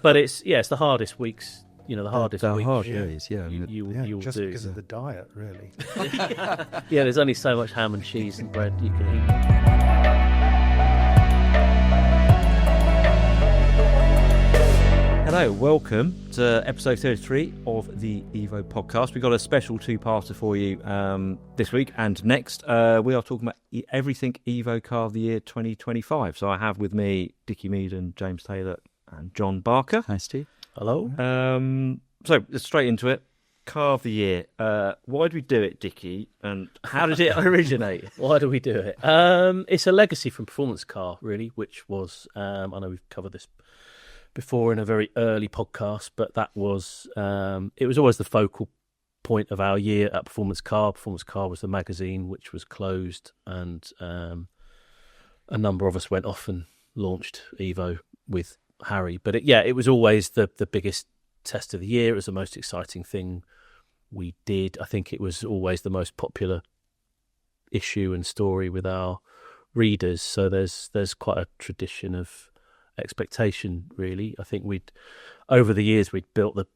But it's the hardest weeks. The hardest They're weeks. hard days, yeah. You'll just do. because of the diet, really. Yeah, there's only so much ham and cheese and bread you can eat. Hello, welcome to episode 33 of the Evo podcast. We've got a special two-parter for you this week and next. We are talking about everything Evo Car of the Year 2025. So I have with me Dickie Mead and James Taylor and John Barker. Hi, Steve. Hello. So let's straight into it. Car of the Year. Why did we do it, Dickie? And how did it originate? Why do we do it? It's a legacy from Performance Car, really, which was, I know we've covered this before in a very early podcast, but that was, it was always the focal point of our year at Performance Car. Performance Car was the magazine which was closed, and a number of us went off and launched Evo with Harry. But it was always the biggest test of the year. It was the most exciting thing we did. I think it was always the most popular issue and story with our readers. So there's quite a tradition of expectation, really. I think over the years we'd built the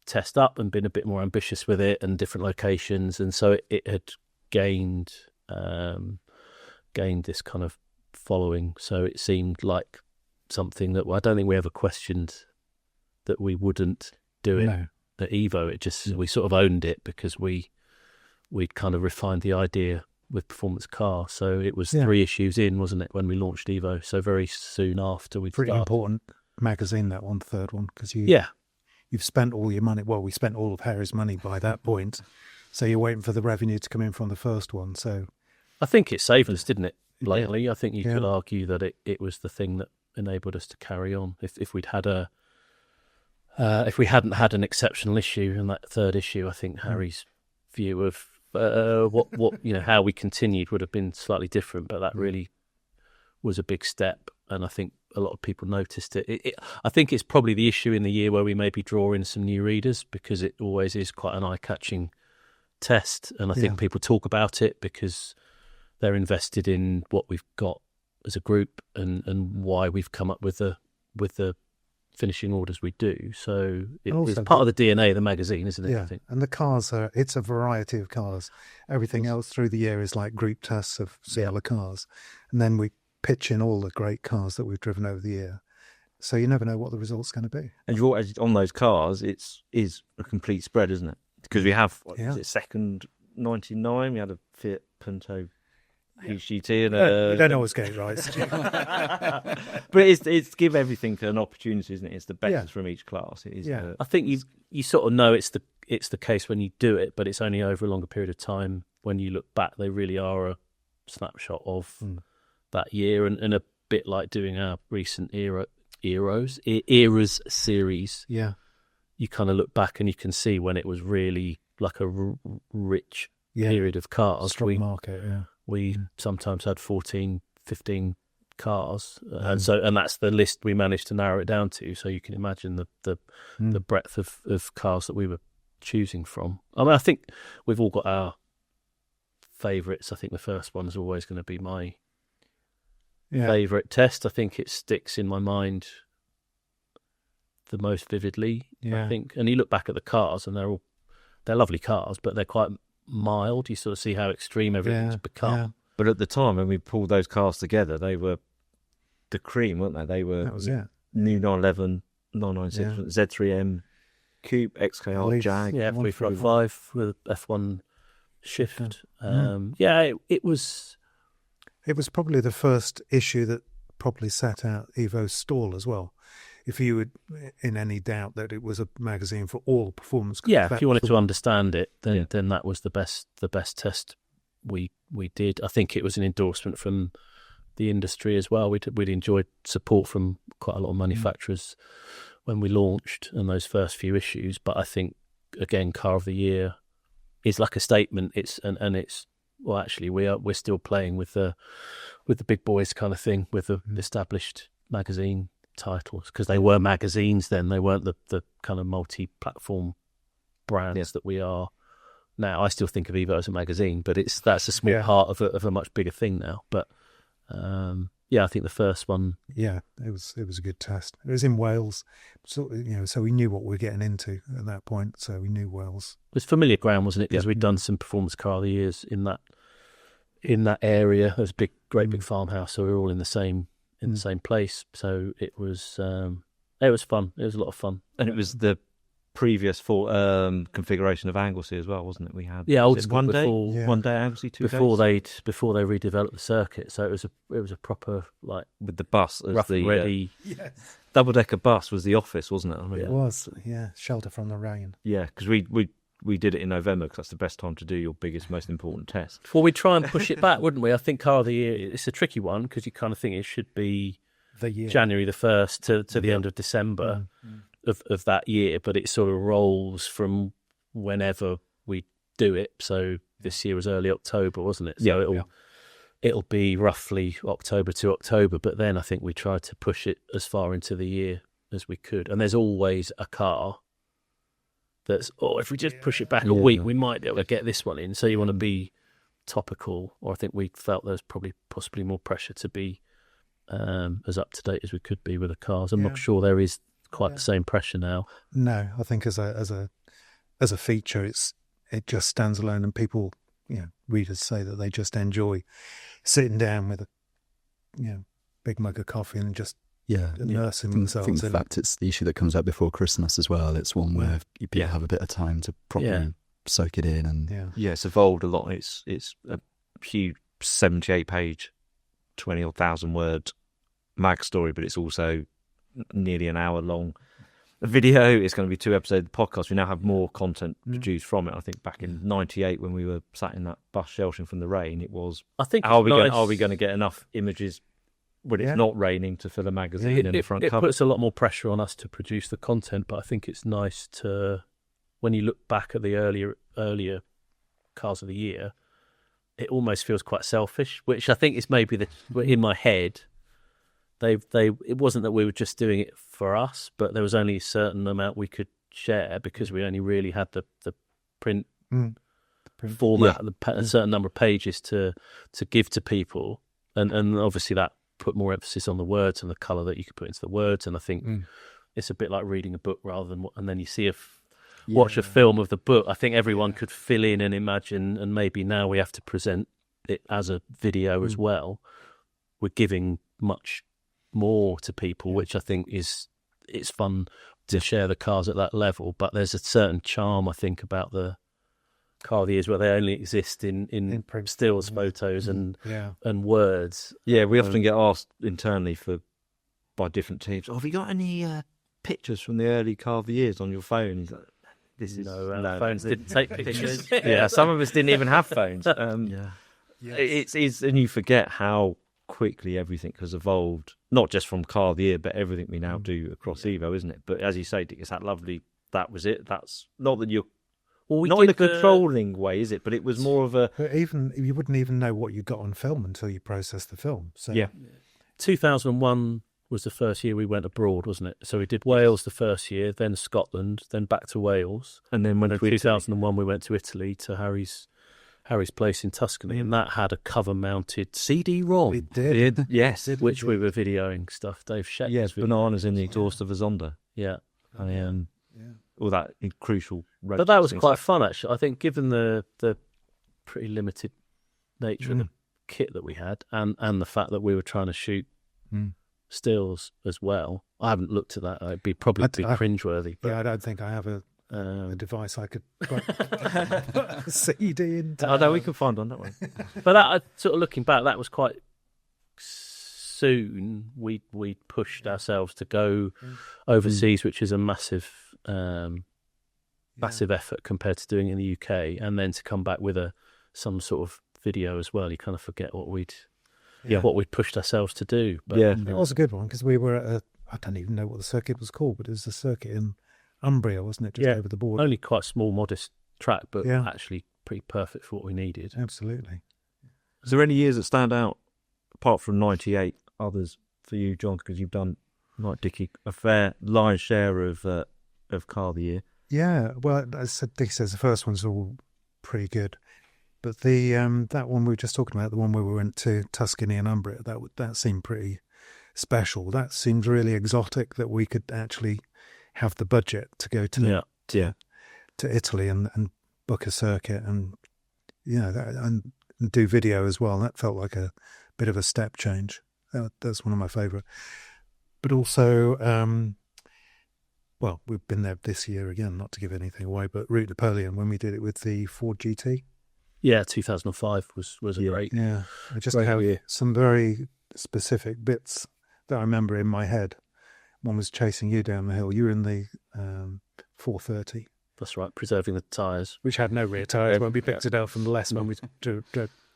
test up and been a bit more ambitious with it and different locations, and so it had gained this kind of following. So it seemed like something that I don't think we ever questioned that we wouldn't do it at Evo. It just we sort of owned it because we'd kind of refined the idea with Performance Car. So it was 3 issues in, wasn't it, when we launched Evo? So very soon after we'd Pretty started. important magazine, that one, third one, because you've spent all your money. Well, we spent all of Harry's money by that point, so you're waiting for the revenue to come in from the first one. So I think it saved us, didn't it, lately? I think you could argue that it was the thing that enabled us to carry on. If we'd had if we hadn't had an exceptional issue in that third issue, I think Harry's view of what how we continued would have been slightly different. But that really was a big step, and I think a lot of people noticed it. I think it's probably the issue in the year where we maybe draw in some new readers, because it always is quite an eye-catching test, and I think people talk about it because they're invested in what we've got as a group and why we've come up with the finishing orders we do. So it's part of the DNA of the magazine, isn't it? Yeah, I think. and the cars it's a variety of cars. Everything else through the year is like group tests of similar cars, and then we pitch in all the great cars that we've driven over the year. So you never know what the result's going to be. And on those cars, is a complete spread, isn't it? Because we have second 99, we had a Fiat Punto HGT, and you don't always get it right, Steve. but it's give everything an opportunity, isn't it? It's the best from each class. It is. I think you sort of know it's the case when you do it, but it's only over a longer period of time. When you look back, they really are a snapshot of that year, and a bit like doing our recent eras series. Yeah, you kind of look back and you can see when it was really like a rich period of cars. Strong market. We sometimes had 14, 15 cars, and that's the list we managed to narrow it down to. So you can imagine the breadth of cars that we were choosing from. I mean, I think we've all got our favourites. I think the first one is always going to be my favourite test. I think it sticks in my mind the most vividly. I think, and you look back at the cars, and they're lovely cars, but they're quite mild. You sort of see how extreme everything's become. Yeah. But at the time when we pulled those cars together, they were the cream, weren't they? They were That was it. new 911, 996, Z3M, Coupe, XKR, Jag. Yeah, F355 with F1 shift. It was probably the first issue that probably set out Evo's stall as well. If you were in any doubt that it was a magazine for all performance cars. Yeah, if you wanted to understand it, then that was the best test we did. I think it was an endorsement from the industry as well. We'd enjoyed support from quite a lot of manufacturers when we launched and those first few issues. But I think, again, Car of the Year is like a statement. It's actually we're still playing with the big boys kind of thing, with the established magazine titles, because they were magazines then. They weren't the kind of multi-platform brands that we are now. I still think of Evo as a magazine, but that's a small part of a much bigger thing now. But I think the first one. Yeah, it was a good test. It was in Wales, so so we knew what we were getting into at that point. So we knew Wales. It was familiar ground, wasn't it? Because we'd done some performance car of the years in that area. It was a great big farmhouse, so we were all in the same place. So it was fun. It was a lot of fun, and it was the previous full configuration of Anglesey as well, wasn't it? We had old school one day Anglesey, 2 days before they redeveloped the circuit. So it was a proper with the bus as rough the ready double-decker bus was the office, wasn't it? I mean, It was, shelter from the rain. Yeah, because we did it in November because that's the best time to do your biggest, most important test. Well, we'd try and push it back, wouldn't we? I think car of the year, it's a tricky one because you kind of think it should be the year. January the 1st to the end of December of that year, but it sort of rolls from whenever we do it. So this year was early October, wasn't it? So it'll be roughly October to October, but then I think we tried to push it as far into the year as we could. And there's always a car that's, if we just push it back a week, we might be able to get this one in. So you want to be topical, or I think we felt there was possibly more pressure to be as up to date as we could be with the cars. I'm not sure there is quite the same pressure now. No, I think as a feature, it just stands alone, and people, readers say that they just enjoy sitting down with a big mug of coffee and just immersing themselves in. In fact, it's the issue that comes out before Christmas as well. It's one where people have a bit of time to properly soak it in, and it's evolved a lot. It's a huge 78-page, 20,000 word mag story, but it's also nearly an hour long video. It's going to be 2 episodes of the podcast. We now have more content produced from it. I think back in '98 when we were sat in that bus sheltering from the rain, it was, I think, are we going to get enough images when it's not raining to fill a magazine in the front cover? It puts a lot more pressure on us to produce the content, but I think it's nice to, when you look back at the earlier cars of the year, it almost feels quite selfish, which I think is maybe in my head. It wasn't that we were just doing it for us, but there was only a certain amount we could share because we only really had the print format, a certain number of pages to give to people, and obviously that put more emphasis on the words and the colour that you could put into the words. And I think it's a bit like reading a book rather than, and then you see watch a film of the book. I think everyone could fill in and imagine, and maybe now we have to present it as a video as well. We're giving much more to people, which I think it's fun to share the cars at that level. But there's a certain charm, I think, about the car of the years where they only exist in stills, photos, and words. Yeah, we often get asked internally by different teams, have you got any pictures from the early car of the years on your phone? He's like, no, phones didn't take pictures. Some of us didn't even have phones. It's and you forget how quickly everything has evolved, not just from car of the year, but everything we now do across Evo, isn't it? But as you say, Dick, it's that lovely, that was it. That's not that you're not in a controlling way, is it? But it was more of a... But even you wouldn't even know what you got on film until you processed the film. So 2001 was the first year we went abroad, wasn't it? So we did Wales the first year, then Scotland, then back to Wales, and then when in 2001 we went to Italy to Harry's place in Tuscany, and that had a cover-mounted CD-ROM. It did. Yes, which we were videoing stuff. Dave Sheck. Yes, bananas in the exhaust of a Zonda. Yeah. All that crucial road. But that was quite fun, actually. I think given the pretty limited nature of the kit that we had, and the fact that we were trying to shoot stills as well. I haven't looked at that. It'd probably be cringeworthy. But I don't think I have a device I could put a CD into. Oh no, we can find one, don't we? But that, sort of looking back, that was quite soon. We pushed ourselves to go overseas, which is a massive effort compared to doing it in the UK, and then to come back with some sort of video as well. You kind of forget what we'd pushed ourselves to do. But, it was a good one because we were at I don't even know what the circuit was called, but it was a circuit in Umbria, wasn't it? Just over the border. Only quite a small, modest track, but actually pretty perfect for what we needed. Absolutely. Is there any years that stand out, apart from 98, others for you, John, because you've done, like Dickie, a fair lion's share of car of the year? Yeah, well, as Dickie says, the first one's all pretty good. But the that one we were just talking about, the one where we went to Tuscany and Umbria, that seemed pretty special. That seemed really exotic, that we could actually have the budget to go to Italy and book a circuit and and do video as well. And that felt like a bit of a step change. That's one of my favourite. But also, well, we've been there this year again, not to give anything away, but Route Napoleon, when we did it with the Ford GT. Yeah, 2005 was a great. Yeah, I just great have year. some very specific bits that I remember in my head. One was chasing you down the hill. You were in the 430. That's right, preserving the tyres. Which had no rear tyres when we picked it out from the lesson when we drove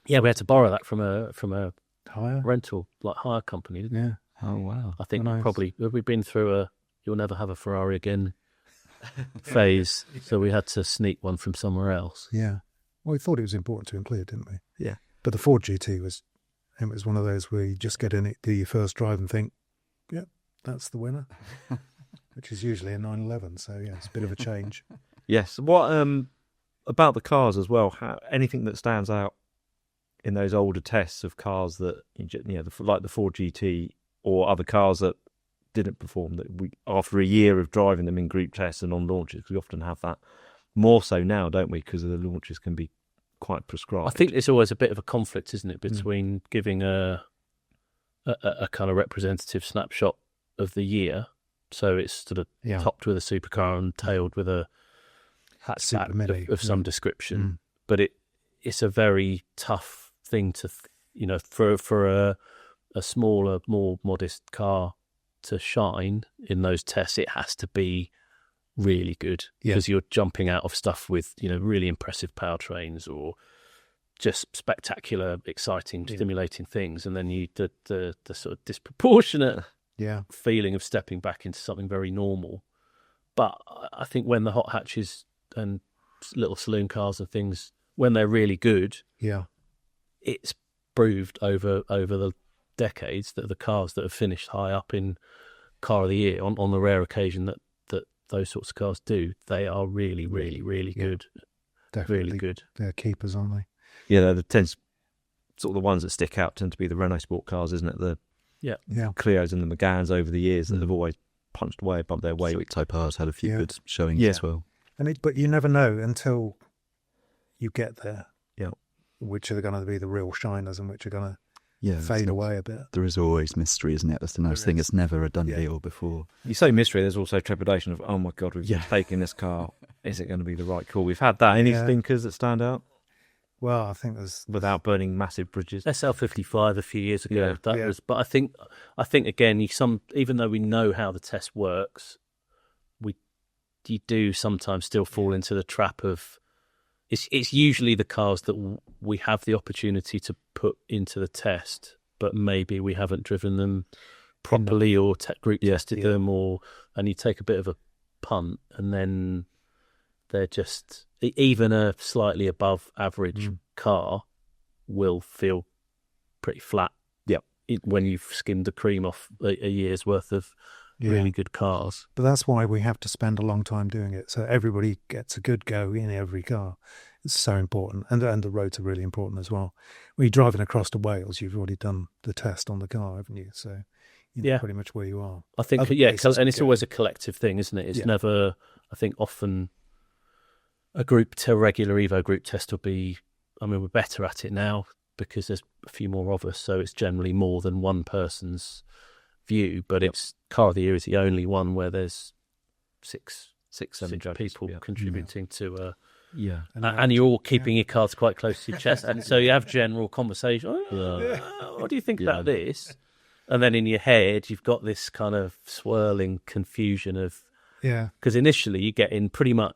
Yeah, we had to borrow that from a higher. rental, like hire company, didn't we? Yeah. Oh, wow. I think Nice. probably we've been through a "you'll never have a Ferrari again" phase, so we had to sneak one from somewhere else. Yeah. Well, we thought it was important to include, didn't we? Yeah. But the Ford GT was one of those where you just get in it, do your first drive and think, yep, that's the winner, which is usually a 911. So, yeah, it's a bit of a change. Yes. What about the cars as well? Anything that stands out in those older tests of cars that like the Ford GT or other cars that didn't perform, that we after a year of driving them in group tests and on launches, because we often have that more so now, don't we? Because the launches can be quite prescribed. I think there's always a bit of a conflict, isn't it, between giving a kind of representative snapshot of the year, so it's sort of topped with a supercar and tailed with a hatchback of some description, but it's a very tough thing to for a smaller, more modest car to shine in those tests. It has to be really good, because you're jumping out of stuff with really impressive powertrains or just spectacular, exciting, stimulating things, and then the sort of disproportionate feeling of stepping back into something very normal. But I think when the hot hatches and little saloon cars and things, when they're really good, it's proved over the decades that the cars that have finished high up in Car of the Year, on the rare occasion that those sorts of cars do, they are really, really, really good. Definitely. Really good. They're keepers, aren't they? Yeah, sort of the ones that stick out tend to be the Renault Sport cars, isn't it? The Clios and the Meganes over the years that have always punched away above their weight. Sweet Type-R's had a few good showings as well. But you never know until you get there. Yeah, which are going to be the real shiners and which are going to fade away a bit. There is always mystery, isn't it? That's the nice thing. It's never a done deal before. You say mystery, there's also trepidation of, oh my God, we've taken this car. Is it going to be the right call? We've had that. Any stinkers that stand out? Well, I think there's without burning massive bridges. SL55 a few years ago. Was, but I think again, even though we know how the test works, you do sometimes still fall into the trap of it's usually the cars that we have the opportunity to put into the test, but maybe we haven't driven them properly or group tested them, and you take a bit of a punt, and then they're just, even a slightly above average car will feel pretty flat. When you've skimmed the cream off a year's worth of really good cars. But that's why we have to spend a long time doing it, so everybody gets a good go in every car. It's so important, and the roads are really important as well. When you're driving across to Wales, you've already done the test on the car, haven't you? So you know pretty much where you are. I think, and it's always a collective thing, isn't it? It's never, I think often a regular Evo group test will be, I mean, we're better at it now because there's a few more of us, so it's generally more than one person's view, but it's Car of the Year is the only one where there's six, seven people contributing to and you're all keeping your cards quite close to your chest, and so you have general conversation. What do you think about this? And then in your head you've got this kind of swirling confusion of because initially you get in pretty much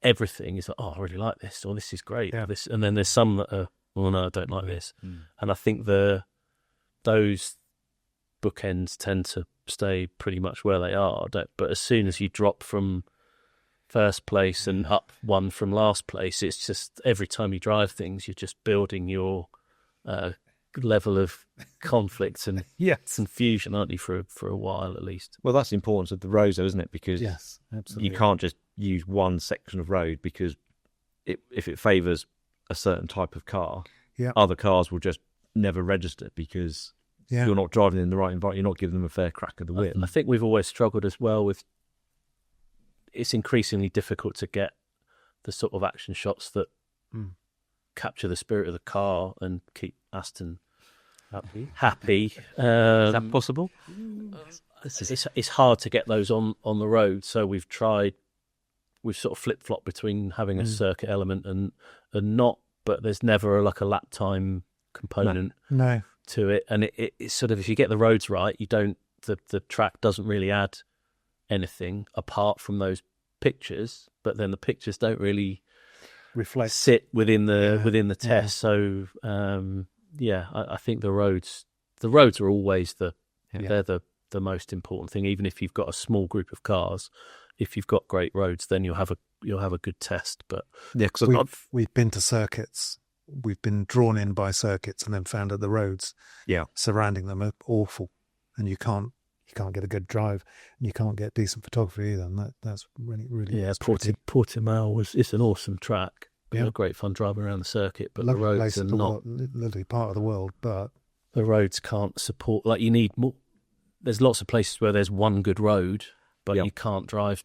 everything. It's like, oh, I really like this, or this is great, this, and then there's some that are, well, no, I don't like this, and I think those bookends tend to stay pretty much where they are. But as soon as you drop from first place and up one from last place, it's just every time you drive things, you're just building your level of conflict and confusion, aren't you, for a while at least. Well, that's the importance of the roads, though, isn't it? Because absolutely. you can't just use one section of road, because if it favours a certain type of car, Yeah. other cars will just never register because Yeah. you're not driving in the right environment. You're not giving them a fair crack of the whip. I think we've always struggled as well with. It's increasingly difficult to get the sort of action shots that capture the spirit of the car and keep Aston happy. Is that possible? It's hard to get those on the road. So we've sort of flip-flopped between having a circuit element and not, but there's never like a lap time component No. to it. And it's sort of, if you get the roads right, you don't, the track doesn't really add anything apart from those pictures, but then the pictures don't really Reflect. sit within the test. So I think the roads are always they're the most important thing. Even if you've got a small group of cars, if you've got great roads, then you'll have a good test. But Yeah, because we've been to circuits. We've been drawn in by circuits and then found that the roads surrounding them are awful, and you can't get a good drive, and you can't get decent photography either. And that's really Portimao it's an awesome track. Yeah. Great fun driving around the circuit, but lovely the roads place are in the not. world, literally part of the world, but The roads can't support. Like, you need more. There's lots of places where there's one good road, but you can't drive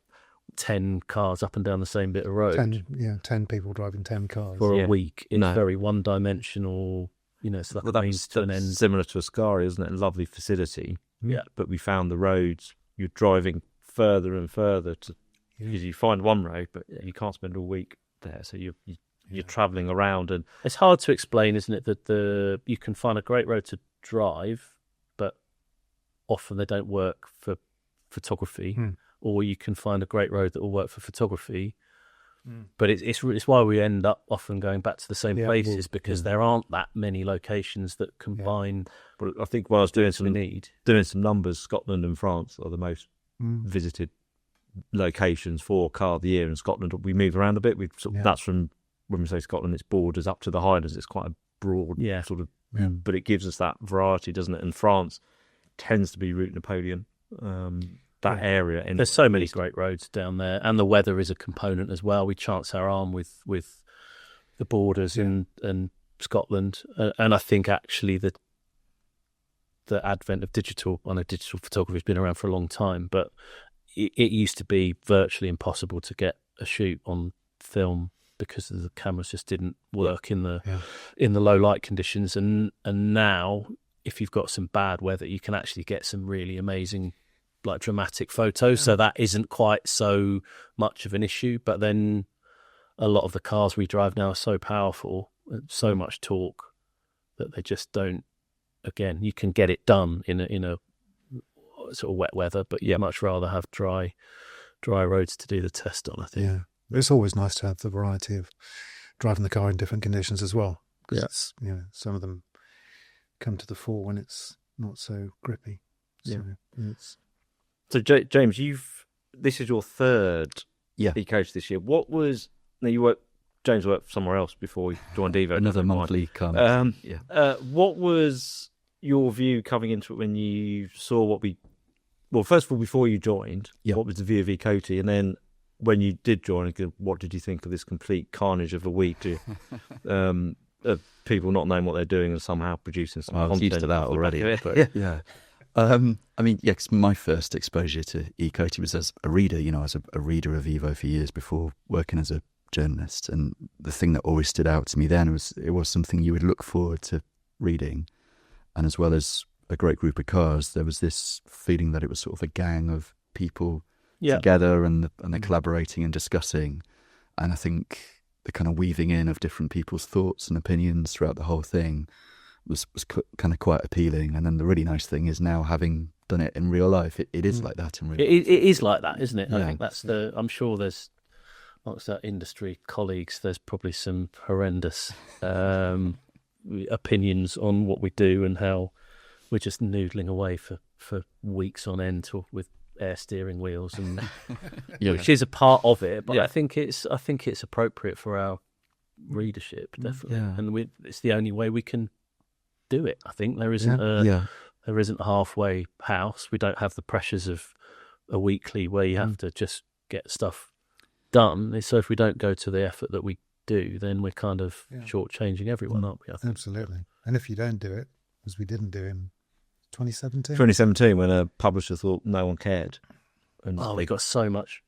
10 cars up and down the same bit of road 10 people driving 10 cars. for a week. It's No. very one-dimensional. It's like a means to an end. similar to Ascari, isn't it? A lovely facility. Yeah. But we found the roads, you're driving further and further because you find one road, but you can't spend all week there. So you're travelling around, and It's hard to explain, isn't it? That you can find a great road to drive, but often they don't work for photography. Or you can find a great road that will work for photography. But it's why we end up often going back to the same places, because there aren't that many locations that combine. but I think while I was doing we need. some numbers, Scotland and France are the most visited locations for car of the year. In Scotland, we move around a bit. That's from, when we say Scotland, it's borders up to the Highlands. It's quite a broad sort of, but it gives us that variety, doesn't it? And France tends to be Route Napoleon. That area. There's so many great roads down there, and the weather is a component as well. We chance our arm with the borders and Scotland, and I think actually the advent of digital photography has been around for a long time, but it used to be virtually impossible to get a shoot on film because the cameras just didn't work in the low light conditions, and now if you've got some bad weather, you can actually get some really amazing, like, dramatic photos. So that isn't quite so much of an issue. But then a lot of the cars we drive now are so powerful, so much torque, that they just don't. Again, you can get it done in a sort of wet weather, but you much rather have dry roads to do the test on, I think. Yeah, it's always nice to have the variety of driving the car in different conditions as well. Because some of them come to the fore when it's not so grippy. So James, this is your third eCoty this year. James worked somewhere else before he joined Evo. Another monthly comment. What was your view coming into it when you saw first of all, before you joined, what was the view of eCoty? And then when you did join, what did you think of this complete carnage of a week of people not knowing what they're doing and somehow producing some content? I was used to that already. But, 'cause my first exposure to eCoty was as a reader. I was a reader of Evo for years before working as a journalist. And the thing that always stood out to me then was it was something you would look forward to reading. And as well as a great group of cars, there was this feeling that it was sort of a gang of people together and they're collaborating and discussing. And I think the kind of weaving in of different people's thoughts and opinions throughout the whole thing was kind of quite appealing. And then the really nice thing is now, having done it in real life, it is like that in real life. It is like that, isn't it? Yeah. I think that's I'm sure there's, amongst our industry colleagues, there's probably some horrendous opinions on what we do and how we're just noodling away for weeks on end with air steering wheels, and which is a part of it. But I think it's appropriate for our readership, definitely, and it's the only way we can do it. I think there isn't there isn't a halfway house. We don't have the pressures of a weekly where you have to just get stuff done. So if we don't go to the effort that we do, then we're kind of shortchanging everyone, aren't we? I think. Absolutely. And if you don't do it, as we didn't do in 2017. 2017, when a publisher thought no one cared. And we got so much.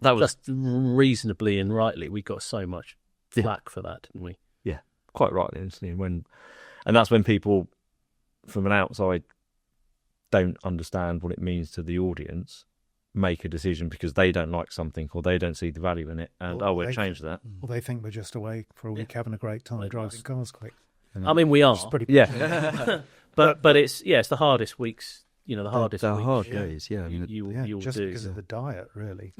that was Just reasonably and rightly, we got so much flack for that, didn't we? quite rightly, actually. And that's when people from an outside don't understand what it means to the audience, make a decision because they don't like something or they don't see the value in it, and we'll change that. Well, they think we're just away for a week having a great time driving cars quick. I mean, we are. But it's the hardest weeks. The hardest. They're weeks. Hard days. Yeah, I mean, You'll just do. because of the diet, really.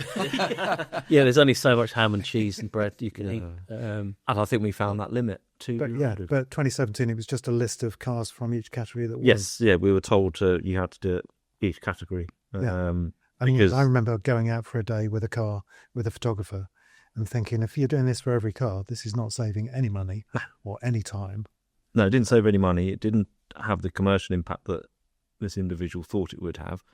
There's only so much ham and cheese and bread you can eat. And I think we found that limit too. But 2017, it was just a list of cars from each category that won. Yes, we were told you had to do it each category. I remember going out for a day with a car with a photographer and thinking, if you're doing this for every car, this is not saving any money or any time. No, it didn't save any money. It didn't have the commercial impact that this individual thought it would have.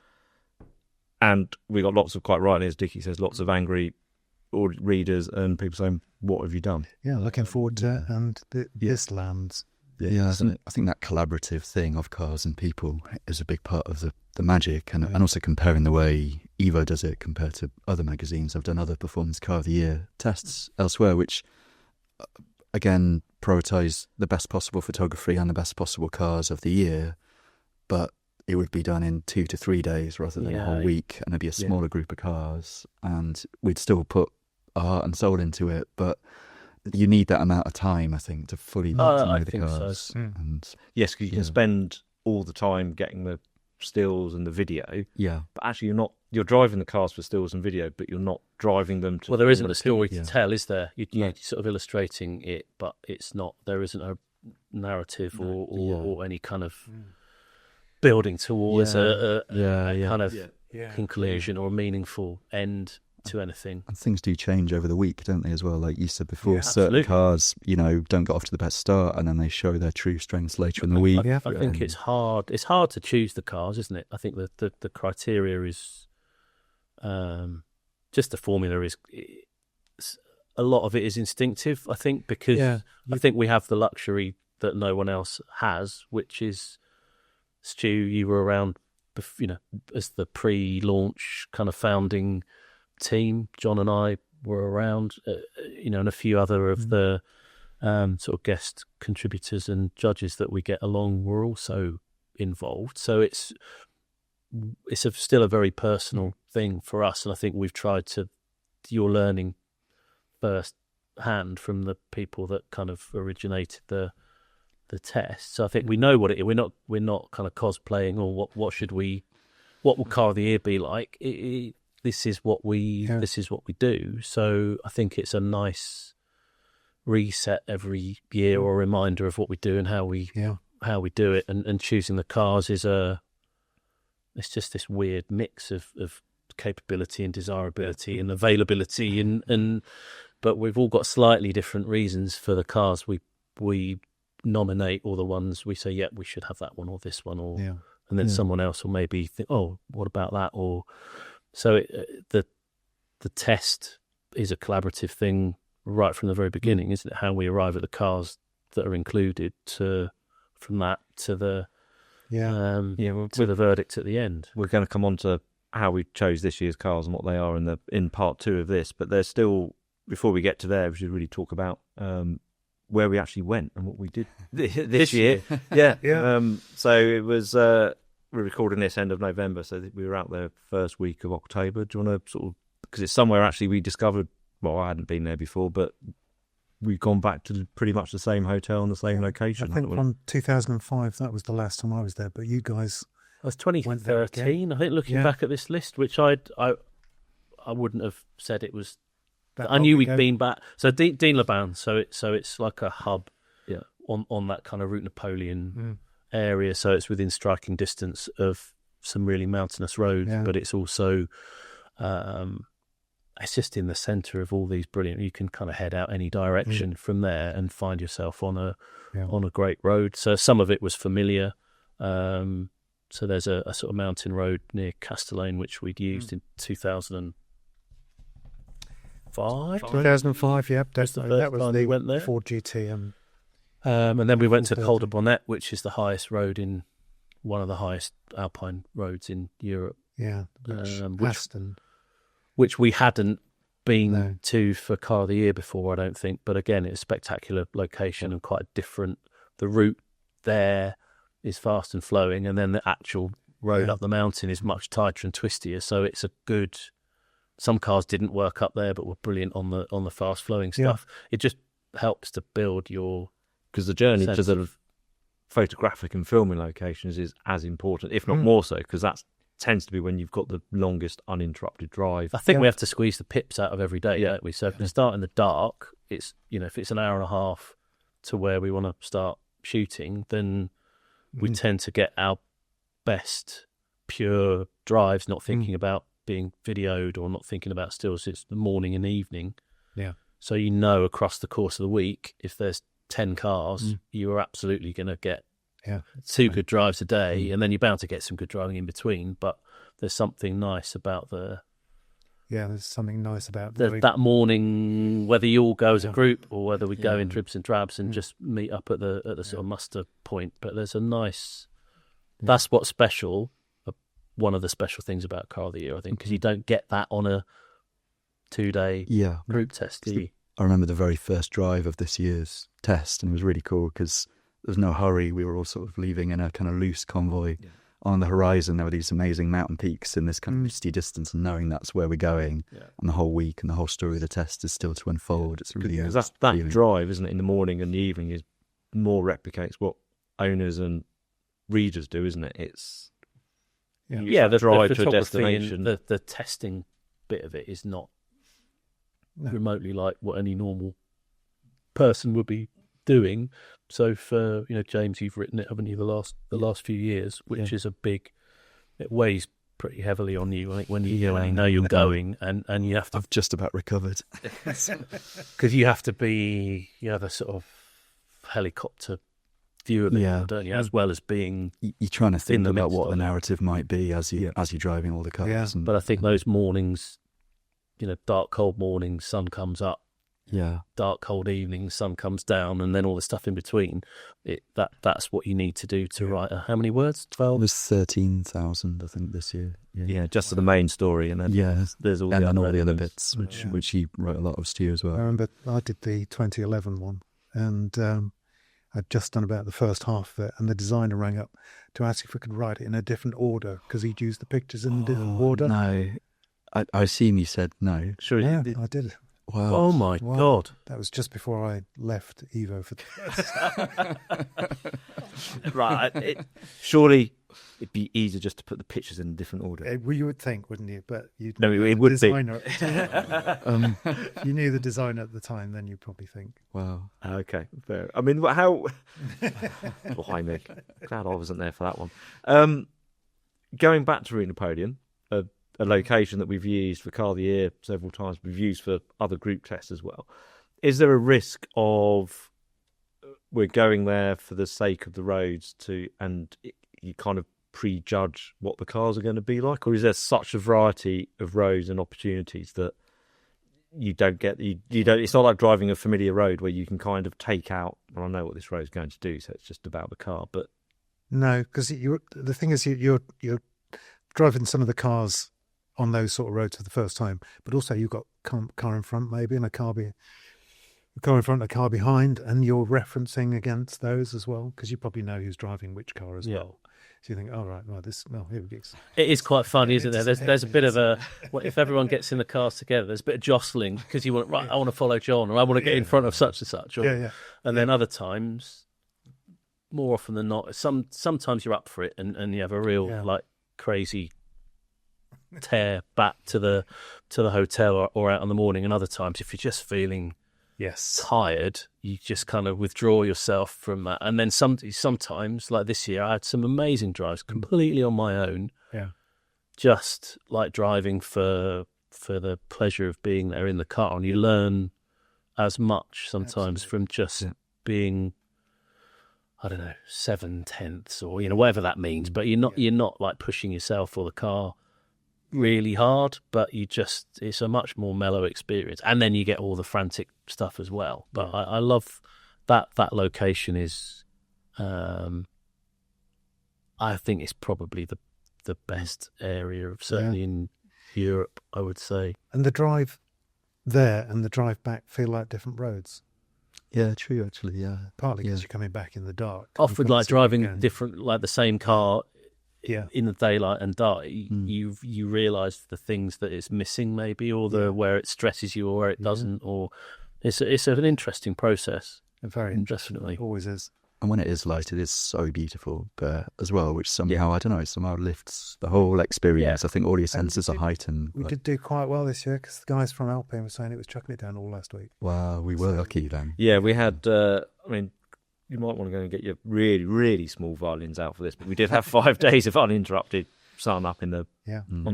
And we got lots of, quite rightly, as Dickie says, lots of angry readers and people saying, what have you done? Yeah, looking forward to it, and this lands. Yeah, I think that collaborative thing of cars and people is a big part of the magic, and also comparing the way Evo does it compared to other magazines. I've done other Performance Car of the Year tests elsewhere, which, again, prioritise the best possible photography and the best possible cars of the year, but it would be done in 2 to 3 days rather than a whole week, and it'd be a smaller group of cars, and we'd still put our heart and soul into it, but you need that amount of time, I think, to fully know the cars. So. And yes, because you can spend all the time getting the stills and the video. Yeah, but actually you're driving the cars for stills and video, but you're not driving them to. Well, there isn't a story to tell, is there? You're sort of illustrating it, but it's not. There isn't a narrative or any kind of building towards a kind of conclusion or a meaningful end to anything. And things do change over the week, don't they, as well? Like you said before, certain absolutely. cars, don't get off to the best start, and then they show their true strengths later in the week. I think it's hard. It's hard to choose the cars, isn't it? I think the criteria is just the formula is a lot of it is instinctive. I think because I think we have the luxury that no one else has, which is, Stu, you were around, as the pre-launch kind of founding team. John and I were around, and a few other of the sort of guest contributors and judges that we get along were also involved. So it's still a very personal thing for us, and I think we've tried to. You're learning first hand from the people that kind of originated the test. So I think we know what it is. We're not kind of cosplaying or what will Car of the Year be like. This is what we do. So I think it's a nice reset every year or a reminder of what we do and how we do it. And choosing the cars it's just this weird mix of capability and desirability and availability and but we've all got slightly different reasons for the cars we nominate, or the ones we say, we should have that one or this one, or and then someone else will maybe think, oh, what about that? Or so the test is a collaborative thing right from the very beginning, isn't it? How we arrive at the cars that are included from that to the to the verdict at the end. We're going to come on to how we chose this year's cars and what they are in part 2 of this, but there's still, before we get to there, we should really talk about where we actually went and what we did this year. So it was we're recording this end of November, so we were out there first week of October. Do you want to sort of, because it's somewhere actually we discovered, well, I hadn't been there before, but we've gone back to pretty much the same hotel and the same location. I think from 2005, that was the last time I was there, but you guys... It was 2013, I think, looking back at this list, which I wouldn't have said it was... I knew we'd been back. So Dean Laban, so it's like a hub on that kind of Route Napoleon area. So it's within striking distance of some really mountainous roads, but it's also it's just in the centre of all these brilliant. You can kind of head out any direction from there and find yourself on a great road. So some of it was familiar. So there's a sort of mountain road near Castellane which we'd used in 2000. 2005, yep, Was the definitely. first That was time the we went there. Ford GT. And then we went to 430. Col de Bonnet, which is the highest road one of the highest alpine roads in Europe, Yeah, Aston. which we hadn't been No. to for Car of the Year before, I don't think. But again, it's a spectacular location and quite different. The route there is fast and flowing, and then the actual road up the mountain is much tighter and twistier. So it's a good. Some cars didn't work up there, but were brilliant on the fast flowing stuff. It just helps to build your. Because the journey to sense the photographic and filming locations is as important, if not more so, because that tends to be when you've got the longest uninterrupted drive. I think we have to squeeze the pips out of every day, don't we? So if we start in the dark, it's if it's an hour and a half to where we want to start shooting, then we tend to get our best pure drives, not thinking about being videoed or not thinking about stills. It's the morning and evening. Yeah. So across the course of the week, if there's 10 cars, you are absolutely going to get 2 good drives a day, and then you're bound to get some good driving in between. But there's something nice about there's something nice about that morning, whether you all go as a group or whether we go in dribs and drabs and just meet up at the sort of muster point. But there's a nice. That's what's special. One of the special things about Car of the Year, I think, because you don't get that on a 2-day group test. I remember the very first drive of this year's test, and it was really cool because there was no hurry. We were all sort of leaving in a kind of loose convoy. On the horizon, there were these amazing mountain peaks in this kind of misty distance, and knowing that's where we're going, and the whole week and the whole story of the test is still to unfold. It's really because that drive, isn't it, in the morning and the evening is more replicates what owners and readers do, isn't it? It's the drive to a photography destination. and the testing bit of it is not remotely like what any normal person would be doing. So for James, you've written it, haven't you, the last few years, which is a big. It weighs pretty heavily on you, like when you know you're going, and you have to. I've just about recovered because you have to be a sort of helicopter view of it, don't you? As well as being you're trying to think about what the it. narrative might be as you're driving all the cars. Yeah. But I think those mornings, dark, cold mornings, sun comes up. Yeah. Dark, cold evenings, sun comes down, and then all the stuff in between. That's what you need to do to write. How many words? 12. It was 13,000, I think, this year. Yeah, just for the main story, and then there's all and the then all other the other elements. bits, which he wrote a lot of, Stu, as well. I remember I did the 2011 one, and I'd just done about the first half of it, and the designer rang up to ask if we could write it in a different order because he'd used the pictures in a different order. No, I assume you said no. Sure, Yeah, I did. Wow. Oh my God! That was just before I left Evo for Right. Surely it'd be easier just to put the pictures in a different order. Well, you would think, wouldn't you? But you No, it would be. You knew the designer at the time, then you probably think. Wow. Okay, fair. I mean, how... Blimey, glad I wasn't there for that one. Going back to Route Napoleon, a location that we've used for Car of the Year several times, we've used for other group tests as well. Is there a risk of we're going there for the sake of the roads and you kind of prejudge what the cars are going to be like? Or is there such a variety of roads and opportunities that you don't get, you don't, it's not like driving a familiar road where you can kind of take out, well, I know what this road's going to do, so it's just about the car, but... No, because the thing is you're driving some of the cars on those sort of roads for the first time, but also you've got car in front maybe and a car in front, a car behind, and you're referencing against those as well because you probably know who's driving which car as well. So you think, here we go. It is quite funny, isn't there? There's a bit of a if everyone gets in the cars together, there's a bit of jostling because you want I want to follow John, or I want to get in front of such and such, and then other times, more often than not, sometimes you're up for it and you have a real like crazy tear back to the hotel or out in the morning, and other times if you're just feeling tired, you just kind of withdraw yourself from that. And then sometimes like this year I had some amazing drives completely on my own, just like driving for the pleasure of being there in the car, and you learn as much sometimes from just being, I don't know, 7/10 or whatever that means, but you're not like pushing yourself or the car really hard, but it's a much more mellow experience. And then you get all the frantic stuff as well. But I love that location is, I think it's probably the best area of certainly in Europe, I would say. And the drive there and the drive back feel like different roads. Yeah, true, actually, yeah. Partly because you're coming back in the dark. Often like driving different, like the same car in the daylight and dark, you realise the things that it's missing maybe, or where it stresses you or where it doesn't, or it's an interesting process. Very interesting. Definitely. It always is. And when it is light, it is so beautiful as well, which somehow, I don't know, somehow lifts the whole experience. I think all your senses are heightened. We did do quite well this year because the guys from Alpine were saying it was chucking it down all last week. Wow, we were lucky then. Yeah, we had, I mean, you might want to go and get your really, really small violins out for this, but we did have 5 days of uninterrupted sun up on the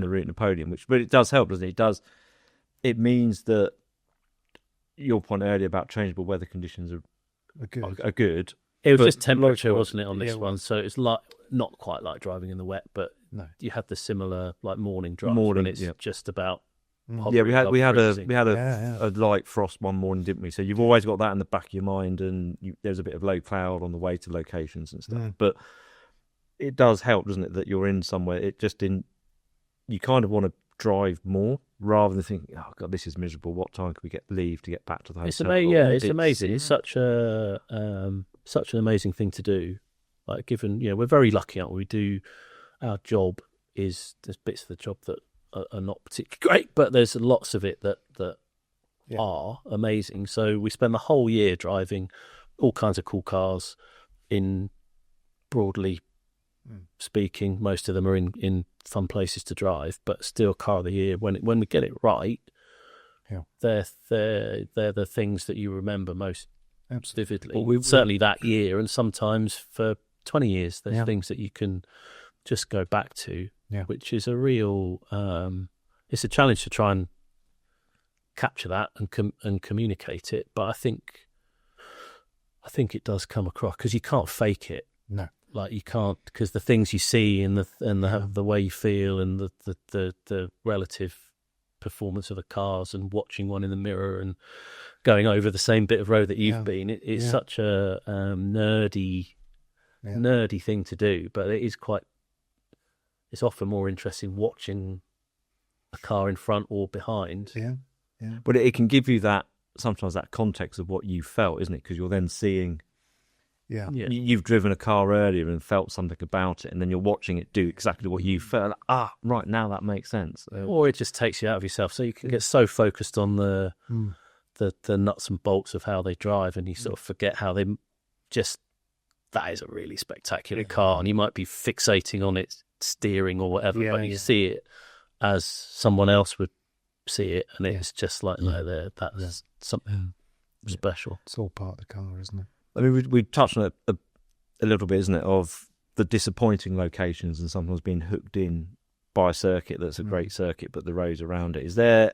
route Napoleon, but it does help, doesn't it? It means that your point earlier about changeable weather conditions are good. It was just temperature, wasn't it, on this one? So it's like not quite like driving in the wet, but you had the similar like morning drive. When it's just about. Yeah, we had a light frost one morning, didn't we? So you've always got that in the back of your mind, and there's a bit of low cloud on the way to locations and stuff. But it does help, doesn't it, that you're in somewhere. You kind of want to drive more rather than thinking, oh god, this is miserable. What time can we leave to get back to the hotel? It's amazing. It's such an amazing thing to do. Like, given we're very lucky, aren't we? We do our job. There's bits of the job that are not particularly great, but there's lots of it that are amazing. So we spend the whole year driving all kinds of cool cars. In broadly speaking, most of them are in fun places to drive, but still car of the year. When we get it right, they're the things that you remember most vividly. Certainly that year, and sometimes for 20 years, there's things that you can just go back to. Which is a real, it's a challenge to try and capture that and communicate it. But I think it does come across because you can't fake it. No, like you can't, because the things you see and the way you feel and the relative performance of the cars and watching one in the mirror and going over the same bit of road that you've been. It's such a nerdy thing to do, but it is quite. It's often more interesting watching a car in front or behind. Yeah. But it can give you sometimes that context of what you felt, isn't it? Because you're then seeing. Yeah. You've driven a car earlier and felt something about it, and then you're watching it do exactly what you felt. Right, now that makes sense. Or it just takes you out of yourself. So you can get so focused on the nuts and bolts of how they drive, and you sort of forget how they that is a really spectacular car, and you might be fixating on its steering or whatever, but you see it as someone else would see it, and it's just like that's something special. It's all part of the car, isn't it? I mean, we touched on it a little bit, isn't it, of the disappointing locations and sometimes being hooked in by a circuit that's a great circuit, but the roads around it. Is there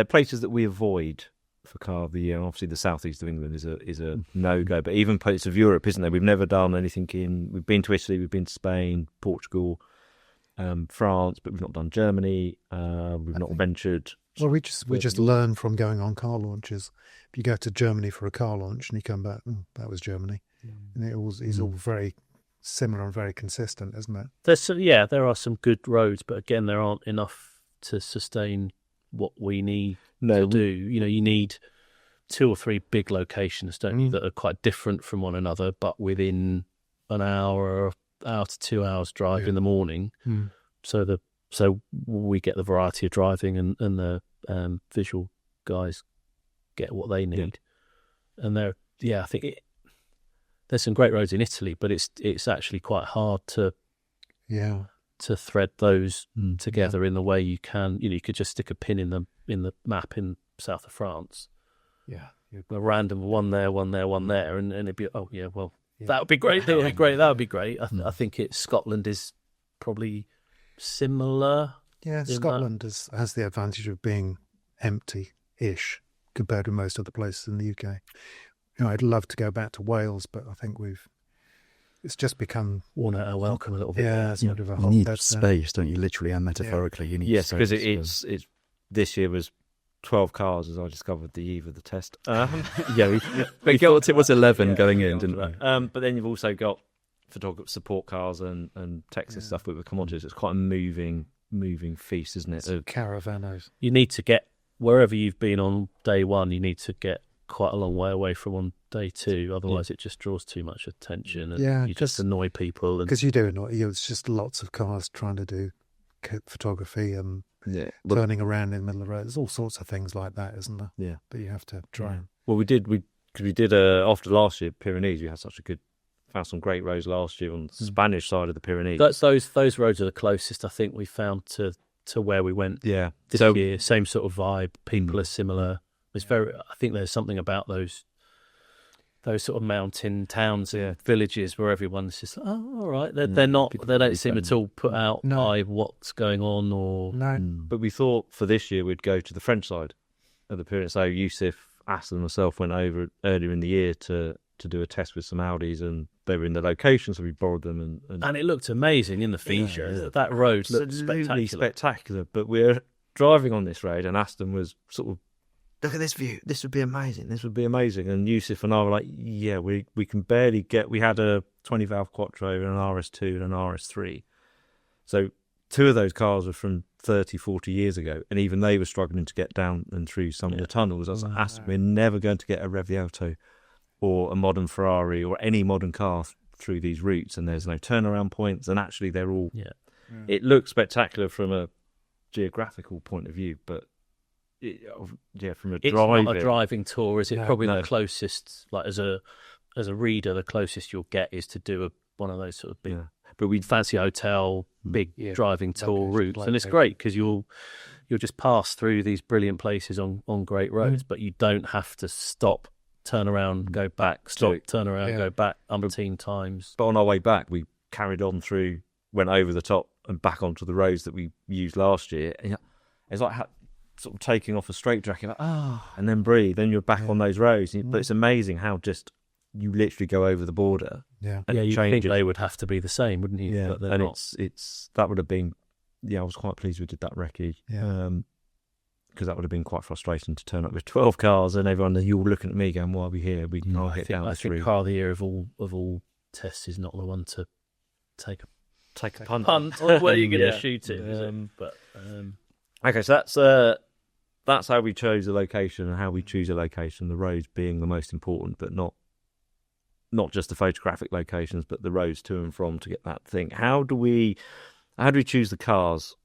places that we avoid for car of the year? Obviously, the southeast of England is a no-go, but even parts of Europe, isn't there? We've never done anything we've been to Italy, we've been to Spain, Portugal, France, but we've not done Germany. We've not ventured. Well, we just learn from going on car launches. If you go to Germany for a car launch and you come back, that was Germany, and it is all very similar and very consistent, isn't it? There are some good roads, but again, there aren't enough to sustain what we need to do. You need 2 or 3 big locations, don't you, that are quite different from one another, but within an hour to 2 hours drive in the morning. So we get the variety of driving, and the visual guys get what they need. And I think there's some great roads in Italy, but it's actually quite hard to thread those together in the way you can. You could just stick a pin in the map in south of France. Yeah, a random one there, and it'd be that would be great. That would be great. That would be great. I think Scotland is probably similar. Yeah, Scotland has the advantage of being empty-ish compared with most other places in the UK. I'd love to go back to Wales, but I think we've it's just become worn out our welcome a little bit. sort of a You hot need bed. space, don't you? Literally and metaphorically, you need Yes, because space. it's this year was 12 cars, as I discovered the eve of the test. Yeah, we thought it was 11 going in, didn't we? But then you've also got photographer support cars and Texas stuff that we'll come on to. So it's quite a moving feast, isn't it? Caravanos. You need to get, wherever you've been on day one, you need to get quite a long way away from on day two. Otherwise, it just draws too much attention and you just annoy people. Because you do annoy, it's just lots of cars trying to do photography and turning around in the middle of the road. There's all sorts of things like that, isn't there? Yeah. But you have to try. Well, we did after last year, Pyrenees, we had such a good, found some great roads last year on the Spanish side of the Pyrenees. Those roads are the closest I think we found to where we went this year. Same sort of vibe. People are similar. It's I think there's something about those sort of mountain towns and villages where everyone's just all right. They don't seem at all put out by what's going on or But we thought for this year we'd go to the French side of the Pyrenees. So Yusuf, Aston, and myself went over earlier in the year to do a test with some Audis, and they were in the location, so we borrowed them and it looked amazing in the feature. Yeah. That road looked Absolutely spectacular. But we're driving on this road, and Aston was sort of, look at this view. This would be amazing. This would be amazing. And Yusuf and I were like, yeah, we can barely get. We had a 20 valve Quattro and an RS2 and an RS3. So 2 of those cars were from 30, 40 years ago, and even they were struggling to get down and through some of the tunnels. I was like, Aston, we're never going to get a Reviato or a modern Ferrari or any modern car through these routes, and there's no turnaround points, and actually they're all it looks spectacular from a geographical point of view, but from a it's not a driving tour, is it? Probably the closest, like as a reader, the closest you'll get is to do one of those sort of big but we'd fancy hotel big driving tour routes, and it's great because you'll just pass through these brilliant places on great roads, but you don't have to stop, turn around, go back, turn around, go back umpteen times. But on our way back, we carried on through, went over the top and back onto the roads that we used last year. And it's like sort of taking off a straight track, you're like, and then breathe, then you're back on those roads. But it's amazing how just you literally go over the border. And you'd think they would have to be the same, wouldn't you? Yeah, but they're and not. it's that would have been, I was quite pleased we did that recce. Because that would have been quite frustrating to turn up with 12 cars and everyone, you're all looking at me going, why are we here? We can all hit down I through. think car of the year of all tests is not the one to take a punt on where you're going to shoot it. Is it? But okay, so that's how we chose a location and how we choose a location. The roads being the most important, but not just the photographic locations, but the roads to and from to get that thing. How do we choose the cars?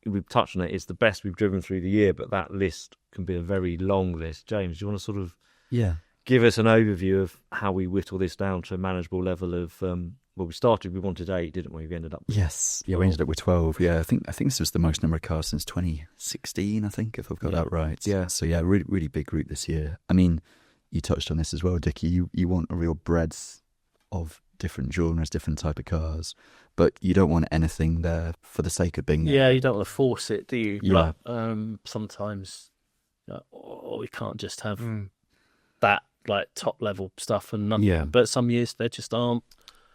We've touched on it. It's the best we've driven through the year, but that list can be a very long list. James, do you want to sort of give us an overview of how we whittle this down to a manageable level of? We started. We wanted 8, didn't we? We ended up. We ended up with 12. Yeah, I think this was the most number of cars since 2016. I think, if I've got that right. Yeah. So really, really big group this year. I mean, you touched on this as well, Dickie. You want a real breadth of different genres, different type of cars, but you don't want anything there for the sake of being there. Yeah, you don't want to force it, do you? Yeah. But sometimes we can't just have that like top level stuff and none. Yeah. But some years there just aren't.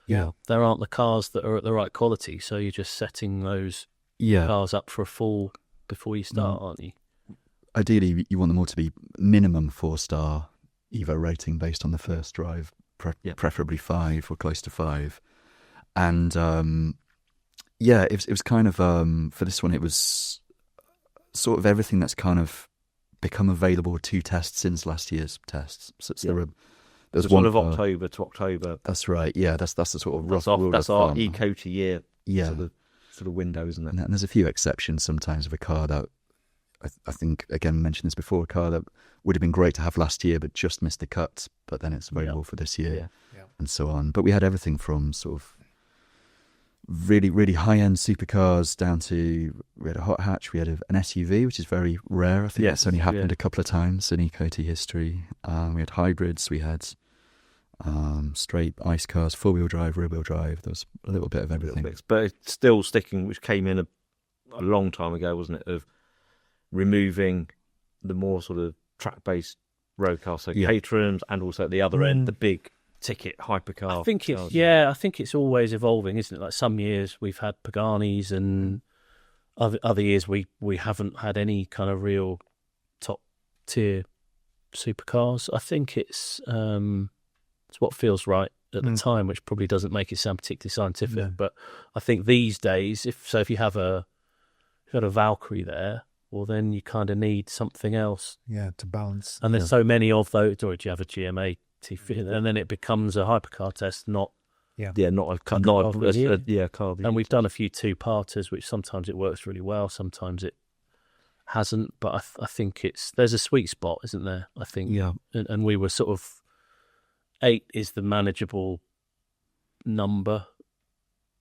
Yeah. There aren't the cars that are at the right quality, so you're just setting those cars up for a fall before you start, aren't you? Ideally, you want them all to be minimum 4-star Evo rating based on the first drive, preferably 5 or close to 5. And it was kind of for this one, it was sort of everything that's kind of become available to test since last year's tests. So there's one sort of October to October. That's right. Yeah, that's the sort of rough rule. That's of our thumb. eCoty year. Yeah, sort of window, isn't it? And there's a few exceptions sometimes of a car that I think, again, mentioned this before, a car that would have been great to have last year but just missed the cut, but then it's available for this year and so on. But we had everything from sort of really, really high-end supercars down to, we had a hot hatch, we had an SUV, which is very rare. I think that's only happened a couple of times in eCoty history. We had hybrids, we had straight ICE cars, four-wheel drive, rear-wheel drive. There was a little bit of everything. But it's still sticking, which came in a long time ago, wasn't it, of removing the more sort of track-based road cars, so Caterhams, and also at the other end, the big ticket hypercar. I think it's cars. I think it's always evolving, isn't it? Like some years we've had Paganis, and other years we haven't had any kind of real top tier supercars. I think it's what feels right at the time, which probably doesn't make it sound particularly scientific. No. But I think these days, if you have a Valkyrie there, well then you kind of need something else. Yeah, to balance. And there's so many of those. Or do you have a GMA T50? And then it becomes a hypercar test, not not a car. car. And we've done a few two-parters, which sometimes it works really well, sometimes it hasn't. But I think there's a sweet spot, isn't there? I think. Yeah. And we were sort of 8 is the manageable number,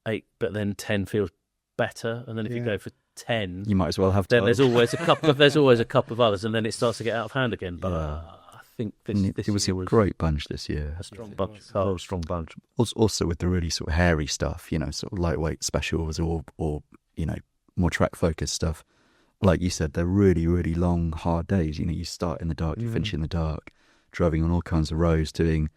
8, but then 10 feels better. And then if you go for 10, You might as well have. then 12. there's always a couple of others, and then it starts to get out of hand again. But I think this it was a year great bunch this year. a strong bunch of A cars. strong bunch. Also with the really sort of hairy stuff, sort of lightweight specials or more track focused stuff. Like you said, they're really, really long, hard days. You start in the dark, you finish in the dark, driving on all kinds of roads, doing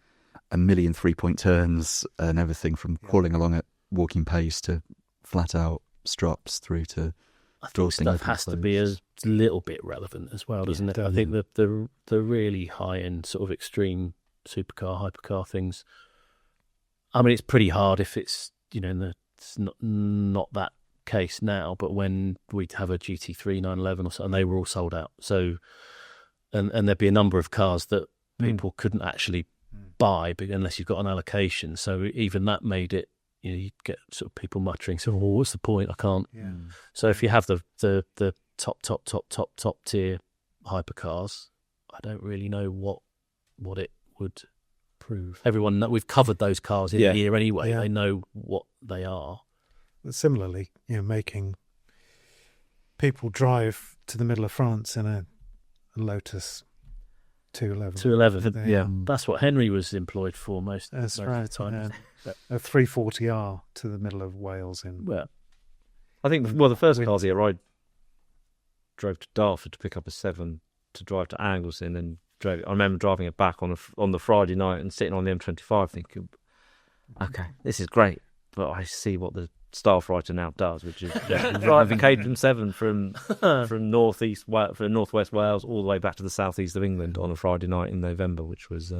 a million 3-point turns and everything from crawling along at walking pace to flat out strops through to I think Dorsing stuff over has the to be slopes. a little bit relevant as well, doesn't it? I think the really high end sort of extreme supercar, hypercar things. I mean, it's pretty hard if it's it's not that case now. But when we'd have a GT3 911 or something, they were all sold out. So, and there'd be a number of cars that people couldn't actually buy unless you've got an allocation. So even that made it. You'd get sort of people muttering, "So, what's the point? I can't." Yeah. So if you have the top tier hypercars, I don't really know what it would prove. Everyone we've covered those cars in here anyway. Yeah. They know what they are. But similarly, making people drive to the middle of France in a Lotus 211. 211. Yeah. That's what Henry was employed for most That's of right. the time. yeah. A 340R to the middle of Wales in. Well, I think, the first cars here, I drove to Dartford to pick up a 7 to drive to Anglesey, and drove. I remember driving it back on the Friday night and sitting on the M25 thinking, okay, this is great, but I see what the staff writer now does, which is drive a Caterham 7 from northwest Wales all the way back to the southeast of England on a Friday night in November, which was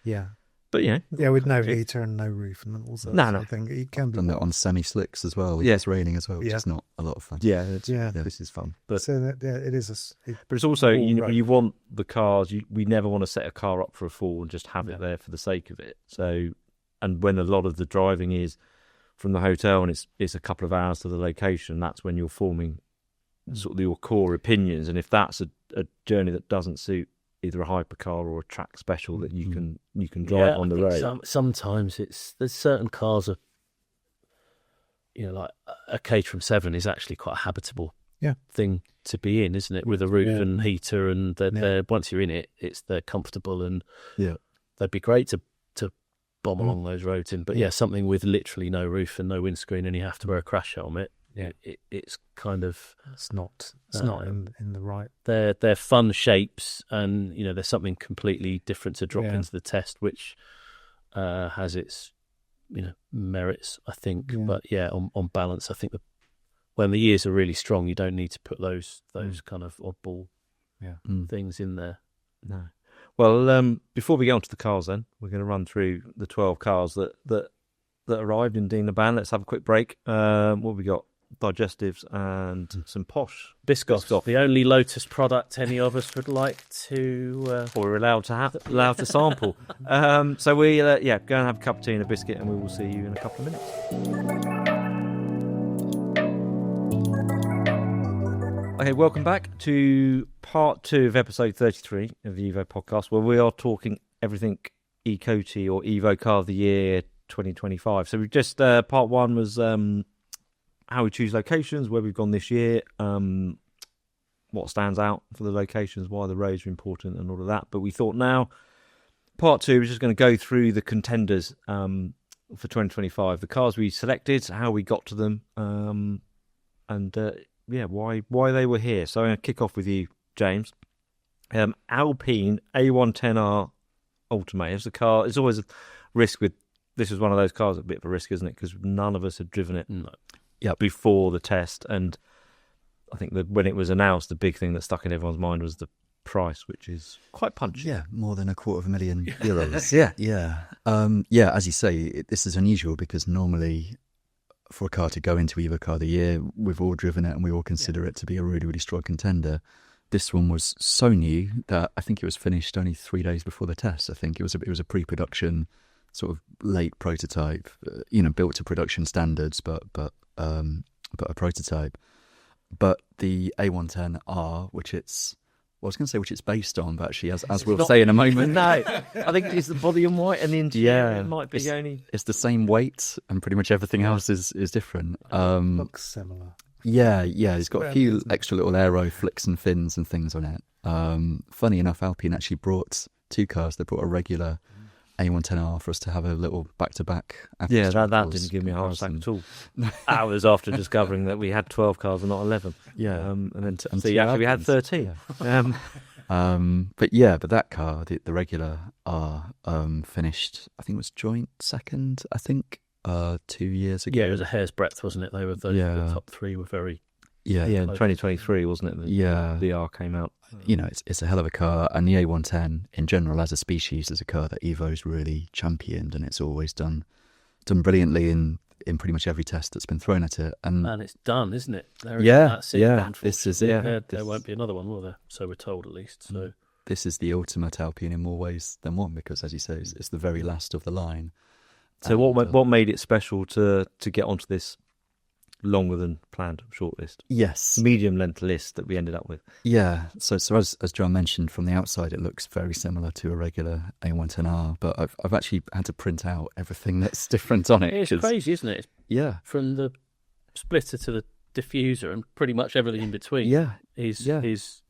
Yeah. but with no heater and no roof and all sorts No. of thing. It can be. done that on semi slicks as well. Yeah. It's raining as well, which Yeah. is not a lot of fun. this is fun. But So it is But it's also, All you want the cars, we never want to set a car up for a fall and just have it there for the sake of it. So, and when a lot of the driving is from the hotel and it's a couple of hours to the location, that's when you're forming sort of your core opinions. And if that's a journey that doesn't suit either a hypercar or a track special that you can drive on the road. Sometimes there's certain cars are, like a Caterham 7 is actually quite a habitable thing to be in, isn't it? With a roof and heater, and they're once you're in it, they're comfortable, and they'd be great to bomb along those roads in. But something with literally no roof and no windscreen, and you have to wear a crash helmet. It's kind of It's not in the right. they're fun shapes, and there's something completely different to drop into the test, which has its merits, I think. But on balance, I think when the years are really strong, you don't need to put those kind of oddball things in there. No. Well, before we get on to the cars, then we're going to run through the 12 cars that arrived in Dean Laban. Let's have a quick break. What have we got? Digestives and some posh Biscoff, the only Lotus product any of us would like to or we're allowed to sample. So we go and have a cup of tea and a biscuit, and we will see you in a couple of minutes. Okay, welcome back to part 2 of episode 33 of the Evo podcast, where we are talking everything eCoty or Evo Car of the Year 2025. So we've just part 1 was how we choose locations, where we've gone this year, what stands out for the locations, why the roads are important, and all of that. But we thought now, part 2, we're just going to go through the contenders for 2025, the cars we selected, how we got to them, and why they were here. So I'm going to kick off with you, James. Alpine A110R Ultimate. It's a car. It's always risk with this was one of those cars, a bit of a risk, isn't it? Because none of us had driven it before the test, and I think that when it was announced, the big thing that stuck in everyone's mind was the price, which is quite punchy. Yeah, more than €250,000. Yeah. As you say, this is unusual because normally for a car to go into Evo Car of the Year, we've all driven it and we all consider it to be a really, really strong contender. This one was so new that I think it was finished only 3 days before the test. I think it was a pre-production sort of late prototype, built to production standards, but a prototype. But the A110R, which it's based on, but actually, as we'll say in a moment. No, I think it's the body in white and the interior might be it's the same weight and pretty much everything else is different. Looks similar. Yeah, it's got a few extra little aero flicks and fins and things on it. Funny enough, Alpine actually brought 2 cars. They brought a regular A110R for us to have a little back-to-back. Yeah, that didn't give me a heart attack at all. Hours after discovering that we had 12 cars and not 11. Yeah. And then we had 13. Yeah. But that car, the regular R, finished, I think it was joint second, 2 years ago. Yeah, it was a hair's breadth, wasn't it? They were the top 3 were very... Yeah, in 2023, wasn't it? The R came out. It's a hell of a car, and the A110 in general as a species is a car that Evo's really championed, and it's always done brilliantly in pretty much every test that's been thrown at it. And it's done, isn't it? That's it. This is it. There won't be another one, will there? So we're told, at least. So this is the ultimate Alpine in more ways than one, because, as you say, it's the very last of the line. So what made it special to get onto this longer than planned shortlist? Yes, medium length list that we ended up with. Yeah, so as John mentioned, from the outside it looks very similar to a regular A110R, but I've actually had to print out everything that's different on it. It's crazy, isn't it? Yeah, from the splitter to the diffuser and pretty much everything in between. Is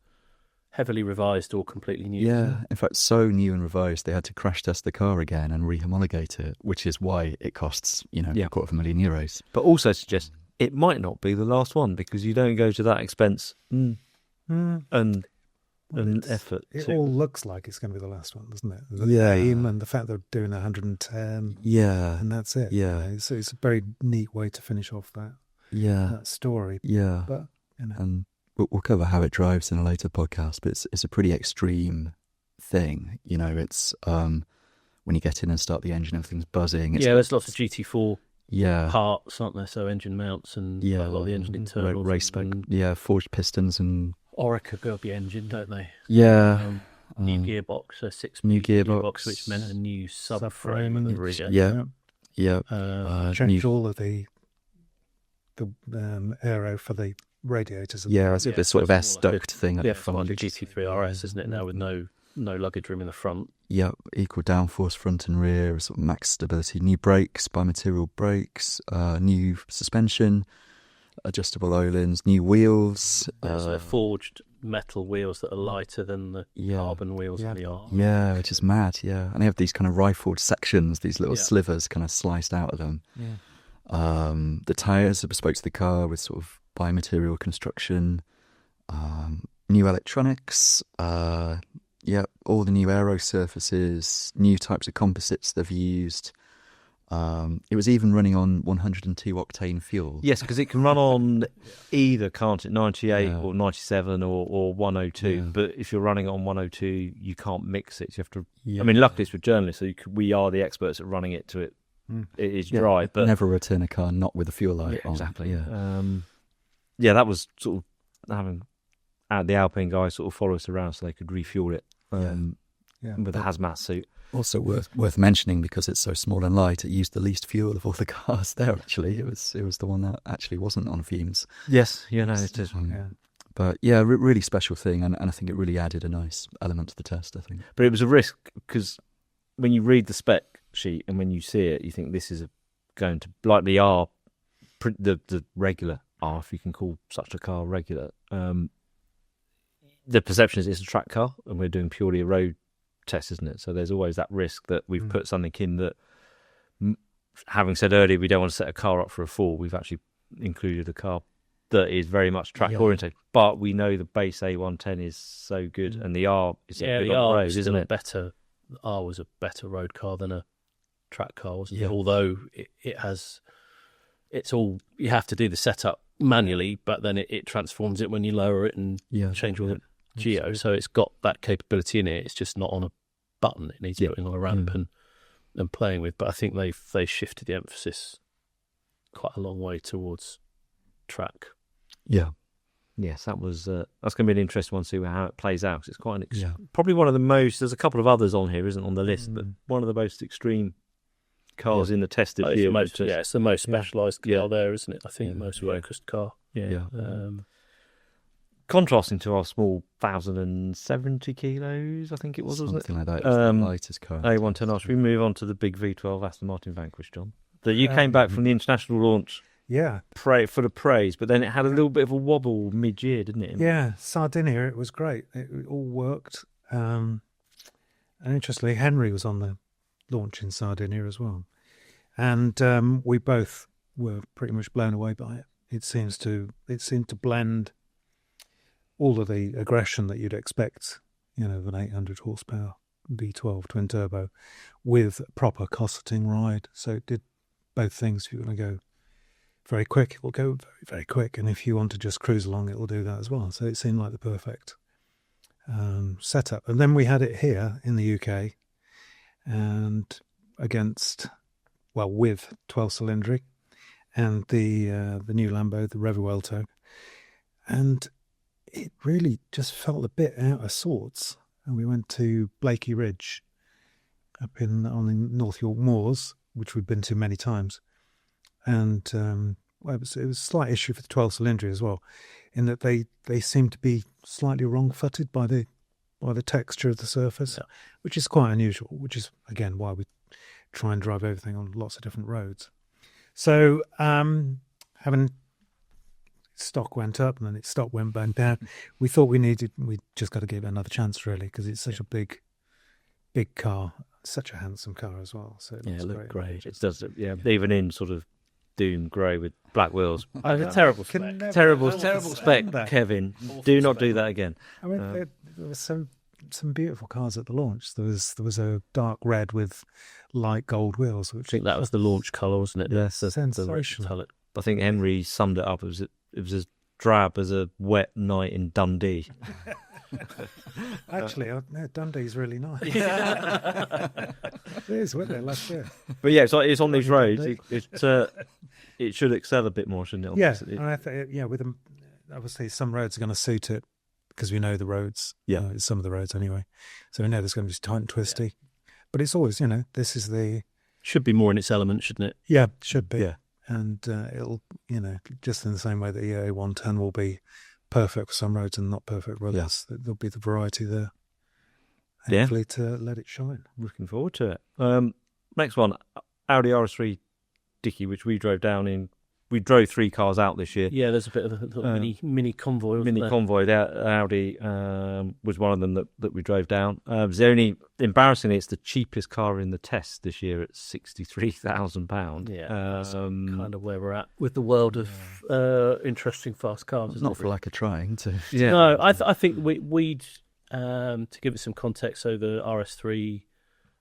heavily revised or completely new. Yeah, in fact, so new and revised they had to crash test the car again and rehomologate it, which is why it costs €250,000. But also suggests it might not be the last one, because you don't go to that expense and effort. It all looks like it's going to be the last one, doesn't it? The theme and the fact they're doing 110. Yeah. And that's it. Yeah. So it's a very neat way to finish off that story. Yeah. But, And we'll cover how it drives in a later podcast, but it's a pretty extreme thing. It's when you get in and start the engine, everything's buzzing. There's lots of GT4 yeah, parts, aren't there? So engine mounts and yeah, a lot of the engine internals. Race spec, yeah, forged pistons and Orica go up the engine, don't they? Yeah. New gearbox, a 6 new gearbox, which meant a new subframe in the rear. Yeah. Changed all of the aero for the radiators. Yeah, it's this sort of S-duct thing. Yeah, from the GT3 RS, isn't it? Now with no luggage room in the front. Yeah, equal downforce front and rear, sort of max stability, new brakes, bimaterial brakes, new suspension, adjustable O-lins, new wheels. Forged metal wheels that are lighter than the carbon wheels in the R. Yeah, which is mad, yeah. And they have these kind of rifled sections, these little slivers kind of sliced out of them. Yeah. The tyres are bespoke to the car with sort of biomaterial construction, new electronics, all the new aero surfaces, new types of composites they've used. It was even running on 102 octane fuel. Yes, because it can run on either, can't it, 98 or 97 or 102. Yeah. But if you're running on 102, you can't mix it. So you have to. Yeah. I mean, luckily it's for journalists, so we are the experts at running it to it. It is dry, but never return a car not with a fuel light on. Exactly. Yeah. That was sort of having the Alpine guys sort of follow us around so they could refuel it with a hazmat suit. Also worth mentioning, because it's so small and light, it used the least fuel of all the cars there. Actually, it was the one that actually wasn't on fumes. Yes, it is. But really special thing, and I think it really added a nice element to the test, I think. But it was a risk, because when you read the spec sheet and when you see it, you think this is going to, like the R, the regular R, if you can call such a car regular. The perception is it's a track car, and we're doing purely a road test, isn't it? So there's always that risk that we've put something in that, having said earlier, we don't want to set a car up for a fall. We've actually included a car that is very much track oriented, but we know the base A110 is so good, and the R is good on the road, isn't it? The R was a better road car than a track car, wasn't Yeah. it? Although it's all, you have to do the setup manually, but then it transforms it when you lower it and change all the geo. So it's got that capability in it. It's just not on a button. It needs putting on a ramp and playing with. But I think they shifted the emphasis quite a long way towards track. Yeah. Yes, that's going to be an interesting one to see how it plays out. 'Cause it's quite probably one of the most. There's a couple of others on here, isn't on the list, but one of the most extreme cars in the tested field. It's the most specialised car there, isn't it? I think the most focused car. Yeah. Contrasting to our small 1,070 kilos, I think it was, wasn't it? Something like that. It was the lightest car. A110R. Should we move on to the big V12 Aston Martin Vanquish, John? That you came back from the international launch. Yeah. For the praise, but then it had a little bit of a wobble mid-year, didn't it? Yeah, Sardinia, it was great. It all worked. And interestingly, Henry was on the launch in Sardinia as well. And we both were pretty much blown away by it. It seemed to blend all of the aggression that you'd expect, of an 800 horsepower V12 twin turbo with a proper cosseting ride. So it did both things. If you want to go very quick, it will go very, very quick. And if you want to just cruise along, it will do that as well. So it seemed like the perfect setup. And then we had it here in the UK and with 12 cylindric and the new Lambo, the Revuelto. And it really just felt a bit out of sorts. And we went to Blakey Ridge up on the North York Moors, which we've been to many times. And it was a slight issue for the 12 cylindric as well, in that they seem to be slightly wrong-footed by the texture of the surface, which is quite unusual, which is, again, why we try and drive everything on lots of different roads. So having stock went up and then its stock went back down, we thought we just got to give it another chance, really, because it's such a big car, such a handsome car as well. So it looks great. It does, even in sort of Doom grey with black wheels. Terrible spec. Terrible spec, Kevin. Do not do that again. I mean, there was some beautiful cars at the launch. There was a dark red with light gold wheels. Which I think that was the launch colour, wasn't it? Yes, sensational. I think Henry summed it up. It was as drab as a wet night in Dundee. Actually, Dundee's really nice. It is, weren't they, last year? But yeah, it's on these roads. It should excel a bit more, shouldn't it? Yeah, and I think with them, obviously some roads are going to suit it because we know the roads. Yeah, some of the roads anyway. So we know there's going to be tight and twisty. Yeah. But it's always, this is the should be more in its element, shouldn't it? Yeah, should be. Yeah, and it'll, just in the same way that the EA110 will be perfect for some roads and not perfect for others. Yeah. There'll be the variety there. Hopefully to let it shine. Looking forward to it. Next one, Audi RS3 Dickie, which we drove down in. We drove 3 cars out this year. Yeah, there's a bit of a little mini convoy. Convoy. The Audi was one of them that we drove down. Embarrassingly, it's the cheapest car in the test this year at £63,000. Yeah, that's kind of where we're at with the world of interesting fast cars. It's not for lack of trying to. Yeah. No, I think we'd to give it some context. So the RS3,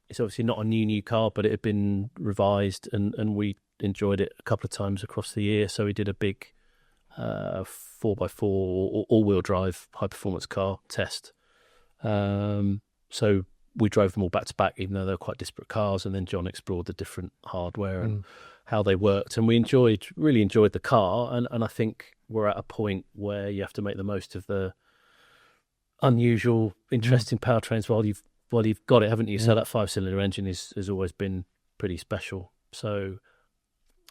it's obviously not a new car, but it had been revised, and we enjoyed it a couple of times across the year. So we did a big 4x4 all-wheel drive high-performance car test. So we drove them all back-to-back, even though they were quite disparate cars, and then John explored the different hardware and how they worked. And we really enjoyed the car, and I think we're at a point where you have to make the most of the unusual, interesting powertrains while you've got it, haven't you? So that 5-cylinder engine has always been pretty special. So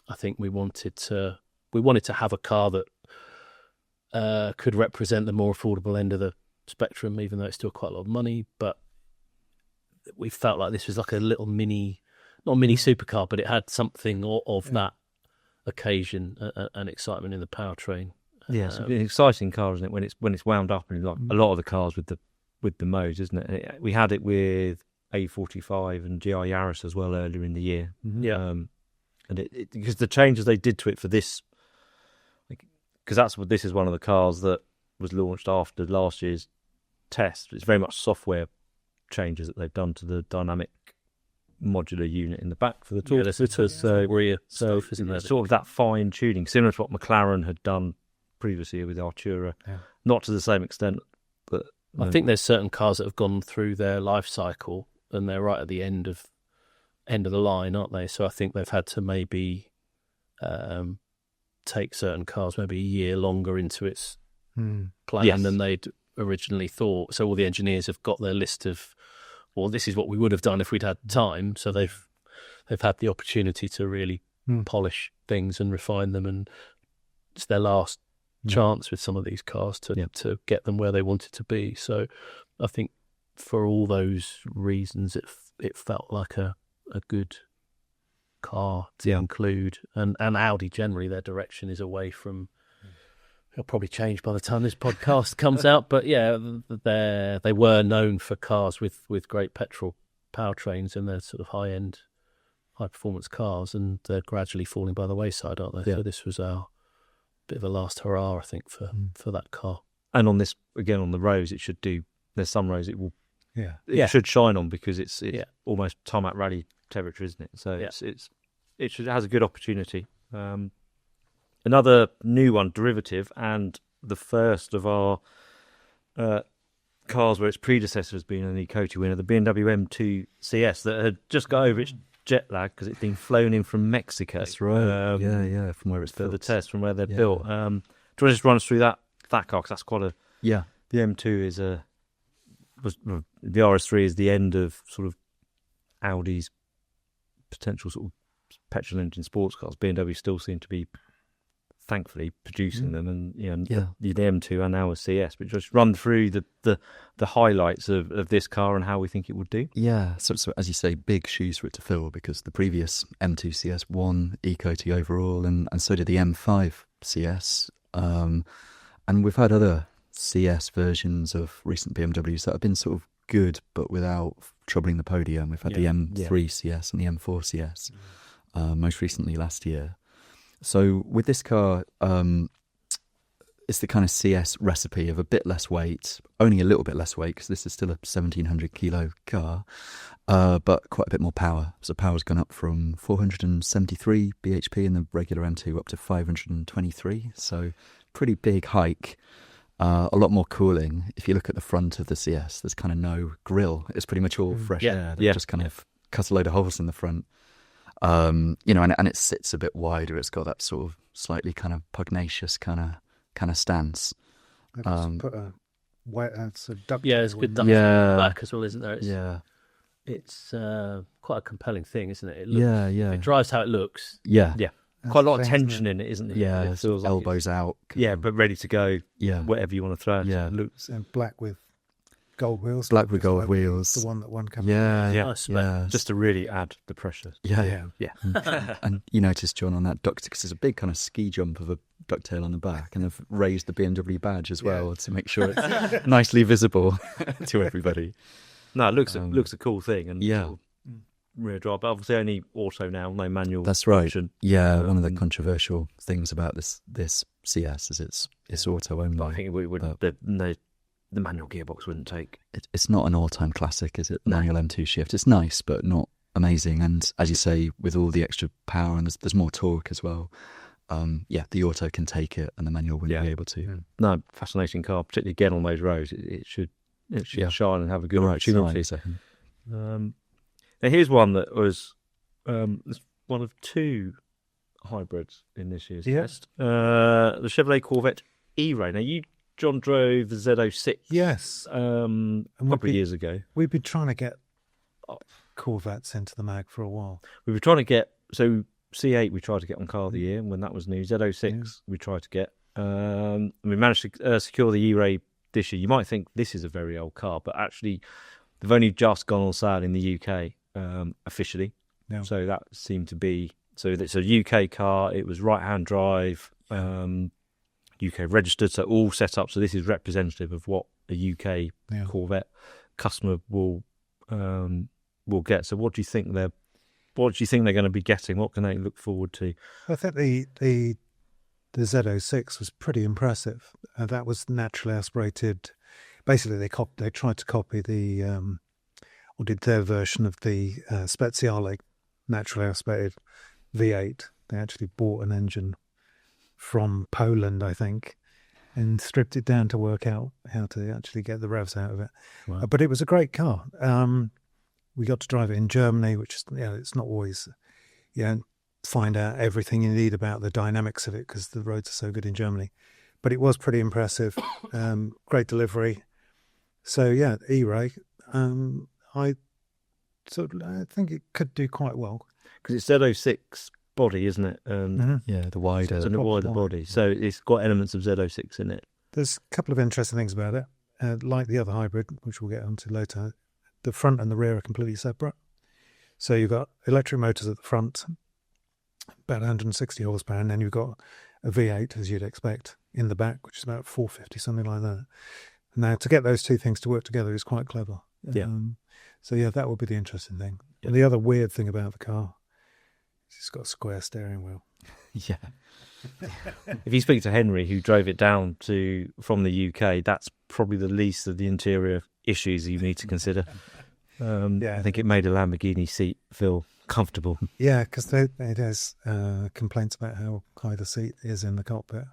I think we wanted to have a car that could represent the more affordable end of the spectrum, even though it's still quite a lot of money. But we felt like this was like a little not a mini supercar, but it had something of that occasion and excitement in the powertrain. Yeah, it's an exciting car, isn't it? When it's wound up, and like a lot of the cars with the modes, isn't it? We had it with A45 and GR Yaris as well earlier in the year. Yeah. And it because the changes they did to it for this, because this is one of the cars that was launched after last year's test. It's very much software changes that they've done to the dynamic modular unit in the back for the torque there's splitters. So rear so stuff, isn't there? it's sort of that fine tuning, similar to what McLaren had done previously with Artura. Yeah. Not to the same extent, but I think there's certain cars that have gone through their life cycle and they're right at the end of the line, aren't they? So I think they've had to maybe take certain cars maybe a year longer into its plan Yes. than they'd originally thought. So all the engineers have got their list of, well, this is what we would have done if we'd had time. So they've had the opportunity to really polish things and refine them, and it's their last chance with some of these cars to get them where they wanted to be. So I think for all those reasons, it felt like a good car to include, and Audi generally, their direction is away from. It'll probably change by the time this podcast comes out, but yeah, they were known for cars with great petrol powertrains and they're sort of high end, high performance cars, and they're gradually falling by the wayside, aren't they? Yeah. So this was our bit of a last hurrah, I think, for that car. And on this, again, on the roads, it should do. There's some roads it will. It should shine on because it's almost tarmac rally territory, isn't it? So it has a good opportunity. Another new one, derivative, and the first of our cars where its predecessor has been an eCoty winner, the BMW M2 CS that had just got over its jet lag because it's been flown in from Mexico. That's right. From where it's for built. the test, from where they're built. Do you want to just run us through that car? Because that's quite a. Yeah. The M2 is the RS3 is the end of sort of Audi's potential sort of petrol engine sports cars. BMW still seem to be, thankfully, producing them, and the M2 and now a CS. But just run through the highlights of this car and how we think it would do. Yeah, so as you say, big shoes for it to fill because the previous M2 CS won eCoty overall, and so did the M5 CS. And we've had other CS versions of recent BMWs that have been sort of good but without troubling the podium. We've had the M3 CS and the M4 CS most recently last year. So with this car, it's the kind of CS recipe of a bit less weight, only a little bit less weight because this is still a 1,700 kilo car, but quite a bit more power. So power's gone up from 473 bhp in the regular M2 up to 523. So pretty big hike. A lot more cooling. If you look at the front of the CS, there's kind of no grille. It's pretty much all fresh air that just kind of cuts a load of holes in the front. And it sits a bit wider. It's got that sort of slightly kind of pugnacious kind of stance. They've put a white duct. Yeah, it's good duct back as well, isn't there? It's quite a compelling thing, isn't it? It drives how it looks. Yeah. Quite a lot of tension in it, isn't it? Yeah, it feels like elbows out. Yeah, but ready to go. Yeah, whatever you want to throw. Yeah, looks and black with gold wheels. Black with gold wheels. The one that won company. Yeah. Just to really add the pressure. Yeah. And you notice, John, on that duct, because there's a big kind of ski jump of a ducktail on the back, and they've raised the BMW badge as well to make sure it's nicely visible to everybody. No, it looks a cool thing, and sort of rear drive, but obviously only auto now, no manual. That's right. Option. Yeah, one of the controversial things about this CS is it's auto only. But I think we wouldn't. The manual gearbox wouldn't take. It's not an all-time classic, is it? Manual M2 shift. It's nice, but not amazing. And as you say, with all the extra power and there's more torque as well. The auto can take it, and the manual wouldn't be able to. No, fascinating car, particularly again on those roads. It should shine and have a good opportunity. Now here's one that was one of two hybrids in this year's test. The Chevrolet Corvette E-Ray. Now you, John, drove the Z06. Yes. A couple of years ago. We've been trying to get Corvettes into the mag for a while. We were trying to get C8 we tried to get on Car of the Year when that was new. Z06 we tried to get. We managed to secure the E-Ray this year. You might think this is a very old car, but actually they've only just gone on sale in the UK officially. Yeah. So that seemed to be... So it's a UK car. It was right-hand drive, UK registered, so all set up. So this is representative of what a UK Corvette customer will get. So what do you think they're going to be getting? What can they look forward to? I think the Z06 was pretty impressive. That was naturally aspirated. Basically, they tried to copy the or did their version of the Speziale, naturally aspirated V8. They actually bought an engine from Poland, I think, and stripped it down to work out how to actually get the revs out of it. Wow. But it was a great car. We got to drive it in Germany, which is, it's not always, find out everything you need about the dynamics of it because the roads are so good in Germany. But it was pretty impressive. Great delivery. So E-Ray, I think it could do quite well. Because it's Z06 body, isn't it? Yeah, the wider. It's a wider body. So it's got elements of Z06 in it. There's a couple of interesting things about it. Like the other hybrid, which we'll get onto later, the front and the rear are completely separate. So you've got electric motors at the front, about 160 horsepower, and then you've got a V8, as you'd expect, in the back, which is about 450, something like that. Now, to get those two things to work together is quite clever. Yeah. That would be the interesting thing. Yeah. And the other weird thing about the car is it's got a square steering wheel. Yeah. If you speak to Henry, who drove it down from the UK, that's probably the least of the interior issues you need to consider. I think it made a Lamborghini seat feel comfortable. Yeah, because it has complaints about how high the seat is in the cockpit.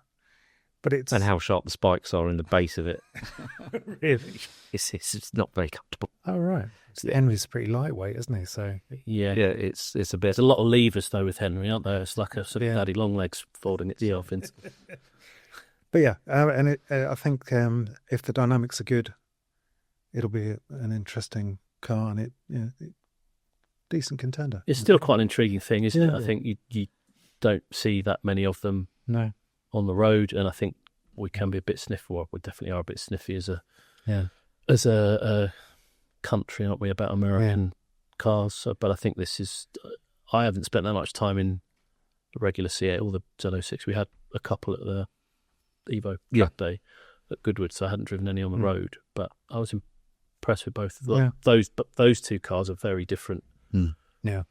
But And how sharp the spikes are in the base of it. Really? It's not very comfortable. Oh, right. So Henry's pretty lightweight, isn't he? So Yeah, it's a bit. There's a lot of levers though with Henry, aren't there? It's like a sort of daddy long legs folding itself into. But I think if the dynamics are good, it'll be an interesting car, and decent contender. It's still quite an intriguing thing, isn't it? Yeah. I think you don't see that many of them No. on the road, and I think we can be a bit sniffy. Well, we definitely are a bit sniffy as a country, aren't we, about American cars? So, but I think this is. I haven't spent that much time in the regular C8 or the Z06. We had a couple at the Evo track day at Goodwood, so I hadn't driven any on the road. But I was impressed with both of them. Those. But those two cars are very different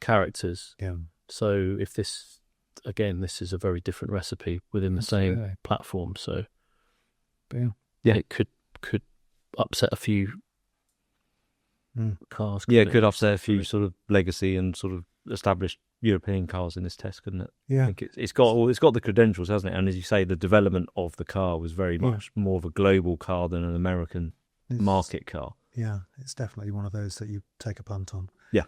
characters. Yeah. So if this is a very different recipe within the same platform. So it could upset a few cars. Yeah, it could upset a few sort of legacy and sort of established European cars in this test, couldn't it? Yeah. I think it's got the credentials, hasn't it? And as you say, the development of the car was very much more of a global car than an American market car. Yeah, it's definitely one of those that you take a punt on. Yeah.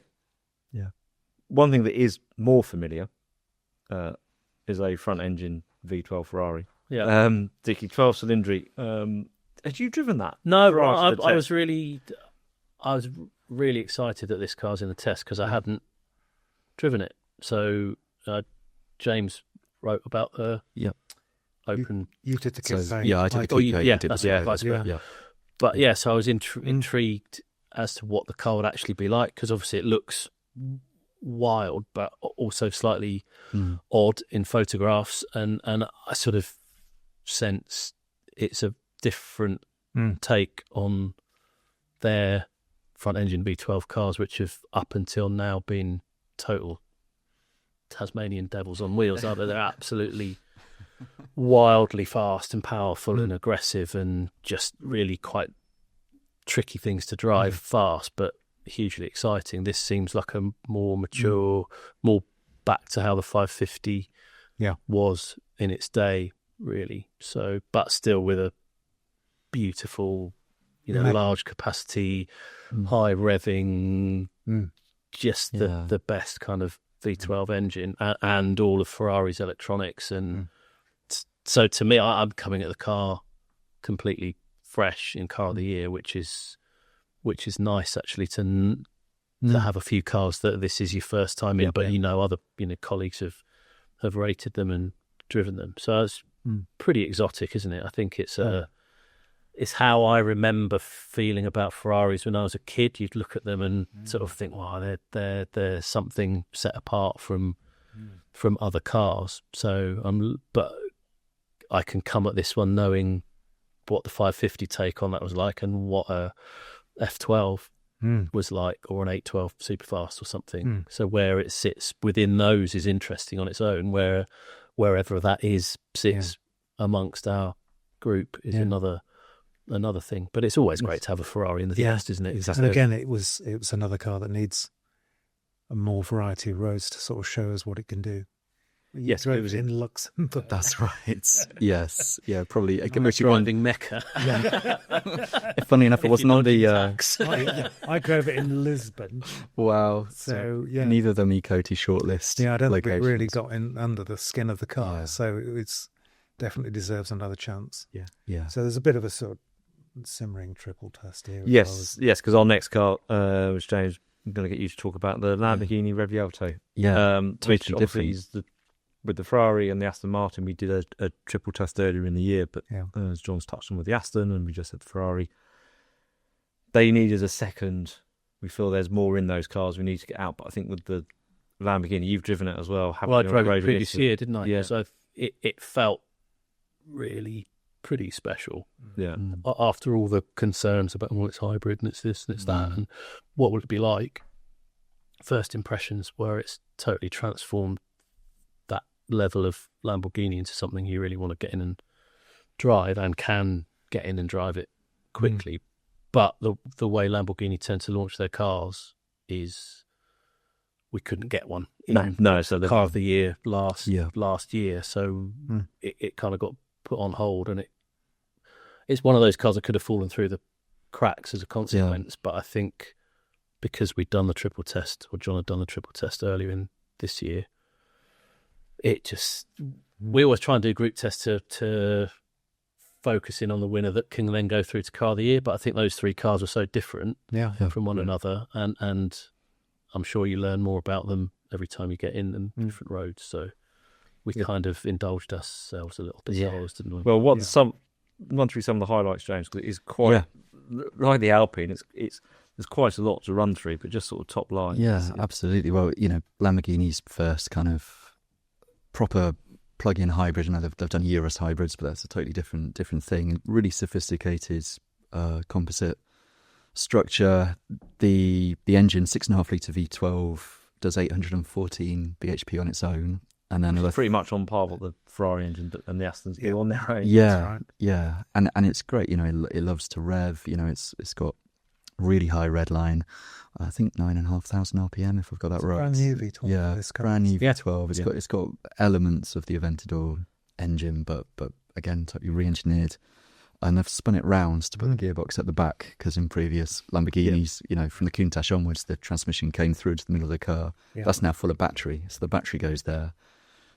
One thing that is more familiar is a front-engine V12 Ferrari. Yeah. Dicky, 12 cylindric. Had you driven that? No, I was really excited that this car's in the test because I hadn't driven it. So James wrote about the open. You did the kit phase. I did the Oh, kit phase. that's right. Yeah. But so I was intrigued as to what the car would actually be like because obviously it looks wild, but also slightly odd in photographs, and I sort of sense it's a different take on their front engine V12 cars, which have up until now been total Tasmanian devils on wheels. Aren't they? They're absolutely wildly fast and powerful and aggressive, and just really quite tricky things to drive fast, but hugely exciting. This seems like a more mature, more back to how the 550 was in its day, really. So, but still with a beautiful, large capacity, high revving, just the best kind of V12 engine, and all of Ferrari's electronics. And so to me, I'm coming at the car completely fresh in Car of the Year, which is nice actually to have a few cars that this is your first time in, but other colleagues have rated them and driven them. So it's pretty exotic, isn't it? I think it's it's how I remember feeling about Ferraris when I was a kid. You'd look at them and sort of think, wow, they're something set apart from other cars. So but I can come at this one knowing what the 550 take on that was like and what a F12 was like, or an 812 Superfast or something. So where it sits within those is interesting on its own. Wherever that sits amongst our group is another another thing. But it's always great to have a Ferrari in the test, isn't it? And again, it was another car that needs a more variety of roads to sort of show us what it can do. Yes, it was in Luxembourg. That's right. Yes, yeah, probably. Nice driving Mecca. Funny enough, it wasn't on the. I drove it in Lisbon. Wow. So yeah, neither of them eCoty shortlist. yeah, I don't think it locations. really got in under the skin of the car. Yeah. So it's definitely deserves another chance. Yeah. So there's a bit of a sort of simmering triple test here. Yes, because our next car, which James, I'm going to get you to talk about, the Lamborghini Revuelto. Yeah. Which totally obviously different. is with the Ferrari and the Aston Martin, we did a triple test earlier in the year, but as John's touched on with the Aston, and we just had the Ferrari, they needed a second. We feel there's more in those cars we need to get out, but I think with the Lamborghini, you've driven it as well. Well, I drove it previous year. year, didn't I? Yeah. So it felt really pretty special. Yeah. After all the concerns about, well, it's hybrid and it's this and it's that, and what will it be like? First impressions were it's totally transformed that level of Lamborghini into something you really want to get in and drive, and can get in and drive it quickly. But the way Lamborghini tend to launch their cars is we couldn't get one. No. So the car of the year last year, so it kind of got put on hold, and it's one of those cars that could have fallen through the cracks as a consequence. But I think because we'd done the triple test, or John had done the triple test earlier in this year, we always try and do group tests to focus in on the winner that can then go through to car of the year. But I think those three cars are so different from one another, and I'm sure you learn more about them every time you get in them, different roads. So we kind of indulged ourselves a little bit, didn't we? Well, run through some of the highlights, James, because it is quite like the Alpine. There's quite a lot to run through, but just sort of top line. Yeah, absolutely. Well, Lamborghini's first kind of proper plug-in hybrid. I know they've done Urus hybrids, but that's a totally different thing. Really sophisticated composite structure. The engine, 6.5 litre V12, does 814 bhp on its own, and then pretty much on par with the Ferrari engine and the Astons do on their own. Yeah, and it's great. It loves to rev. It's got really high red line. I think 9,500 RPM, if I've got that right. Brand new V12. Yeah, this car. brand new V12. It's got elements of the Aventador engine, but again, totally re-engineered. And they've spun it round to put the gearbox at the back, because in previous Lamborghinis, from the Countach onwards, the transmission came through to the middle of the car. Yeah. That's now full of battery, so the battery goes there.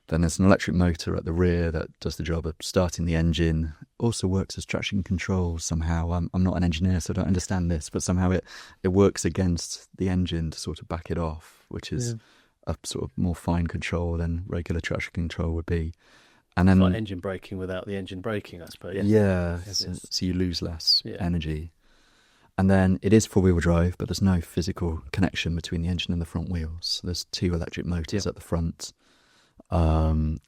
Then there's an electric motor at the rear that does the job of starting the engine. Also works as traction control somehow. I'm not an engineer, so I don't understand this, but somehow it works against the engine to sort of back it off, which is a sort of more fine control than regular traction control would be. And then like engine braking without the engine braking, I suppose. So you lose less energy. And then it is four-wheel drive, but there's no physical connection between the engine and the front wheels. So there's two electric motors at the front,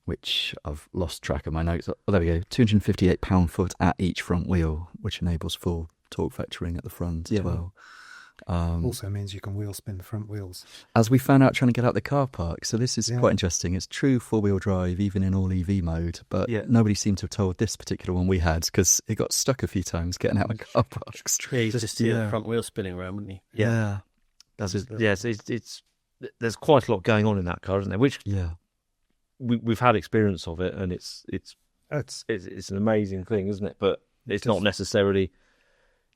which I've lost track of my notes. Oh, there we go. 258 pound-foot at each front wheel, which enables full torque vectoring at the front as well. Also means you can wheel spin the front wheels. As we found out trying to get out the car park. So this is quite interesting. It's true four-wheel drive, even in all EV mode, but nobody seemed to have told this particular one we had, because it got stuck a few times getting out of car parks. He's just the front wheel spinning around, wouldn't he? Yeah. It's there's quite a lot going on in that car, isn't there? Which we've had experience of it, and it's an amazing thing, isn't it? But it's not necessarily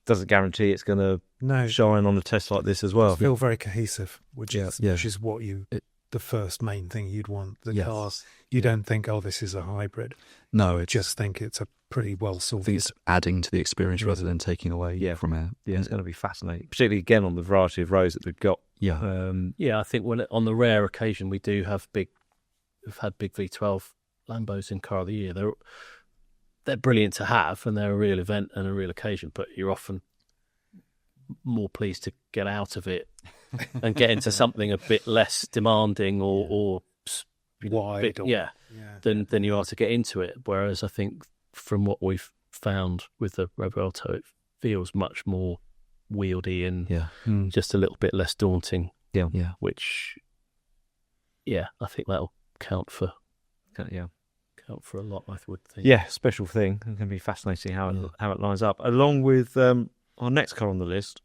doesn't guarantee it's going to shine on a test like this as well. Feel very cohesive, which is what the first main thing you'd want. The car, you don't think, oh, this is a hybrid. No, you just think it's a pretty well sorted. I think it's adding to the experience rather than taking away from it. Yeah, it's going to be fascinating, particularly again on the variety of roads that they've got. I think on the rare occasion we've had big V12 Lambos in car of the year. They're brilliant to have, and they're a real event and a real occasion, but you're often more pleased to get out of it and get into something a bit less demanding or wide, than you are to get into it. Whereas I think from what we've found with the Revuelto, it feels much more wieldy and just a little bit less daunting. Yeah. Which, I think that'll count for Count for a lot, I would think. Yeah, special thing. It's going to be fascinating how it lines up. Along with our next car on the list,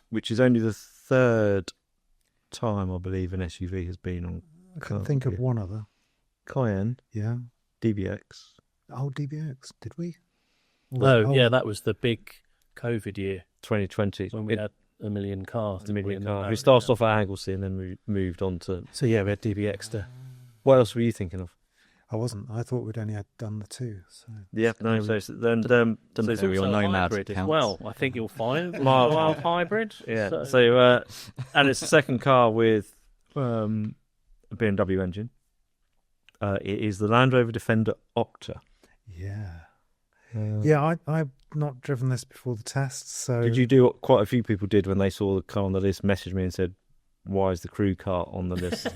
which is only the third time, I believe, an SUV has been on. I can think of one other. Cayenne. Yeah. DBX. Oh, DBX. Did we? Yeah, that was the big COVID year 2020. when we had a million cars. We started off at Anglesey and then we moved on to... So yeah, we had DBX to... What else were you thinking of? I wasn't. I thought we'd only had done the two. So. Yeah, no. So then, There's your also a Nomad hybrid as counts. well. I think you'll find mild hybrid. yeah. So and it's the second car with a BMW engine. It is the Land Rover Defender Octa. Yeah. Yeah, I've not driven this before the test, so... Did you do what quite a few people did when they saw the car on the list, messaged me and said, why is the crew car on the list?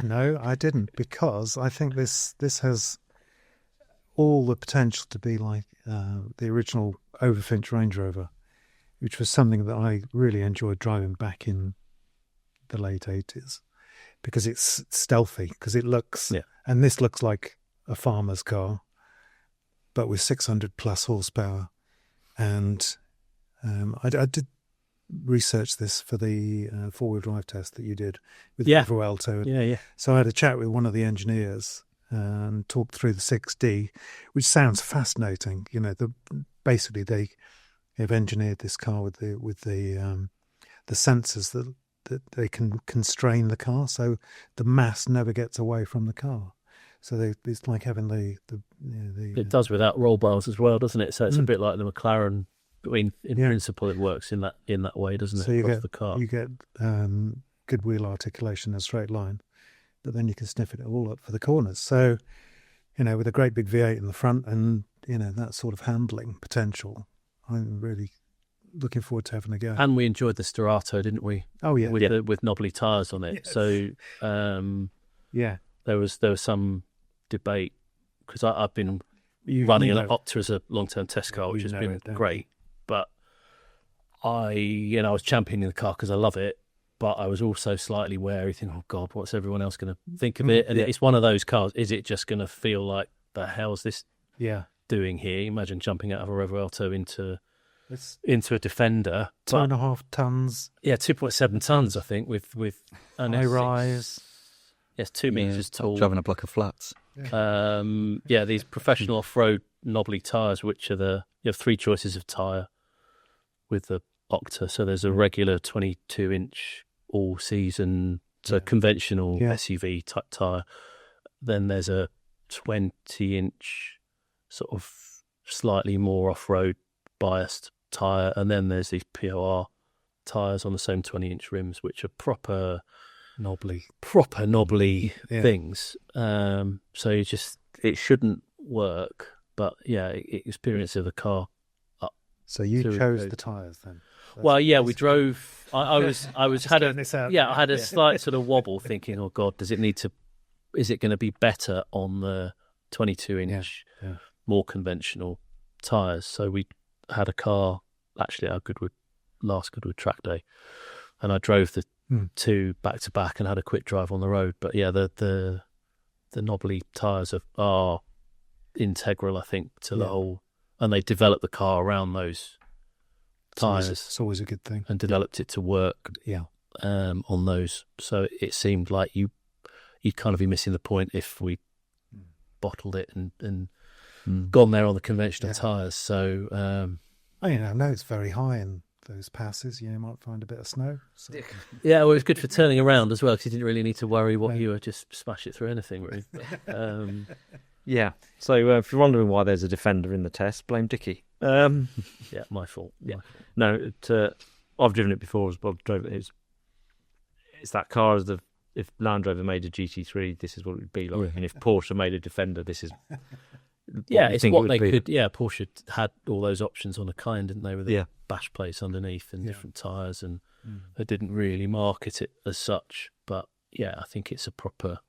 No, I didn't, because I think this has all the potential to be like the original Overfinch Range Rover, which was something that I really enjoyed driving back in the late 80s, because it's stealthy, because it looks... Yeah. And this looks like a farmer's car, but with 600 plus horsepower. And I did research this for the four-wheel drive test that you did with Volvo Alto. Yeah. So I had a chat with one of the engineers and talked through the 6D, which sounds fascinating. You know, basically they have engineered this car with the sensors that they can constrain the car, so the mass never gets away from the car. So it's like having the It does without roll bars as well, doesn't it? So it's a bit like the McLaren. In principle, it works in that way, doesn't it? So you get the car. You get good wheel articulation in a straight line, but then you can sniff it all up for the corners. So, you know, with a great big V8 in the front and, you know, that sort of handling potential, I'm really looking forward to having a go. And we enjoyed the Sterato, didn't we? Oh yeah, with knobbly tyres on it. Yes. So there was some debate, because I've been running an Octa as a long-term test car, which has been great. But I was championing the car because I love it, but I was also slightly wary, thinking, oh God, what's everyone else going to think of it? And it's one of those cars, is it just going to feel like, the hell's this doing here? Imagine jumping out of a Revo Alto into a Defender. 2.5 tons. Yeah, 2.7 tons, I think, with high rise. Yes, 2 meters tall. Driving a block of flats. These professional off-road knobbly tyres, which are you have 3 choices of tyre with the Octa. So there's a regular 22-inch all-season, so conventional SUV type tyre. Then there's a 20-inch sort of slightly more off-road biased tyre, and then there's these POR tyres on the same 20-inch rims, which are proper knobbly things. So it shouldn't work. But experience of the car. So you chose the tyres then? We drove. I had a slight sort of wobble, thinking, oh God, is it going to be better on the 22-inch, more conventional tyres? So we had a car actually at our last Goodwood track day, and I drove the 2 back to back and had a quick drive on the road. But the knobbly tyres are integral, I think, to the whole, and they developed the car around those tyres. It's always a good thing, and developed it to work on those. So it seemed like you'd kind of be missing the point if we bottled it and gone there on the conventional tyres. So I know it's very high in those passes. You might find a bit of snow. So. Yeah, well, it was good for turning around as well, because you didn't really need to worry what you were, just smash it through anything, really. Yeah. So if you're wondering why there's a Defender in the test, blame Dickie. Yeah, my fault. Yeah. No, I've driven it before as Bob drove it. It's that car as if Land Rover made a GT3, this is what it would be like. And if Porsche made a Defender, this is it's what they could. Yeah, Porsche had all those options on a Cayenne, didn't they, with the bash plates underneath and different tyres, and they didn't really market it as such. But I think it's a proper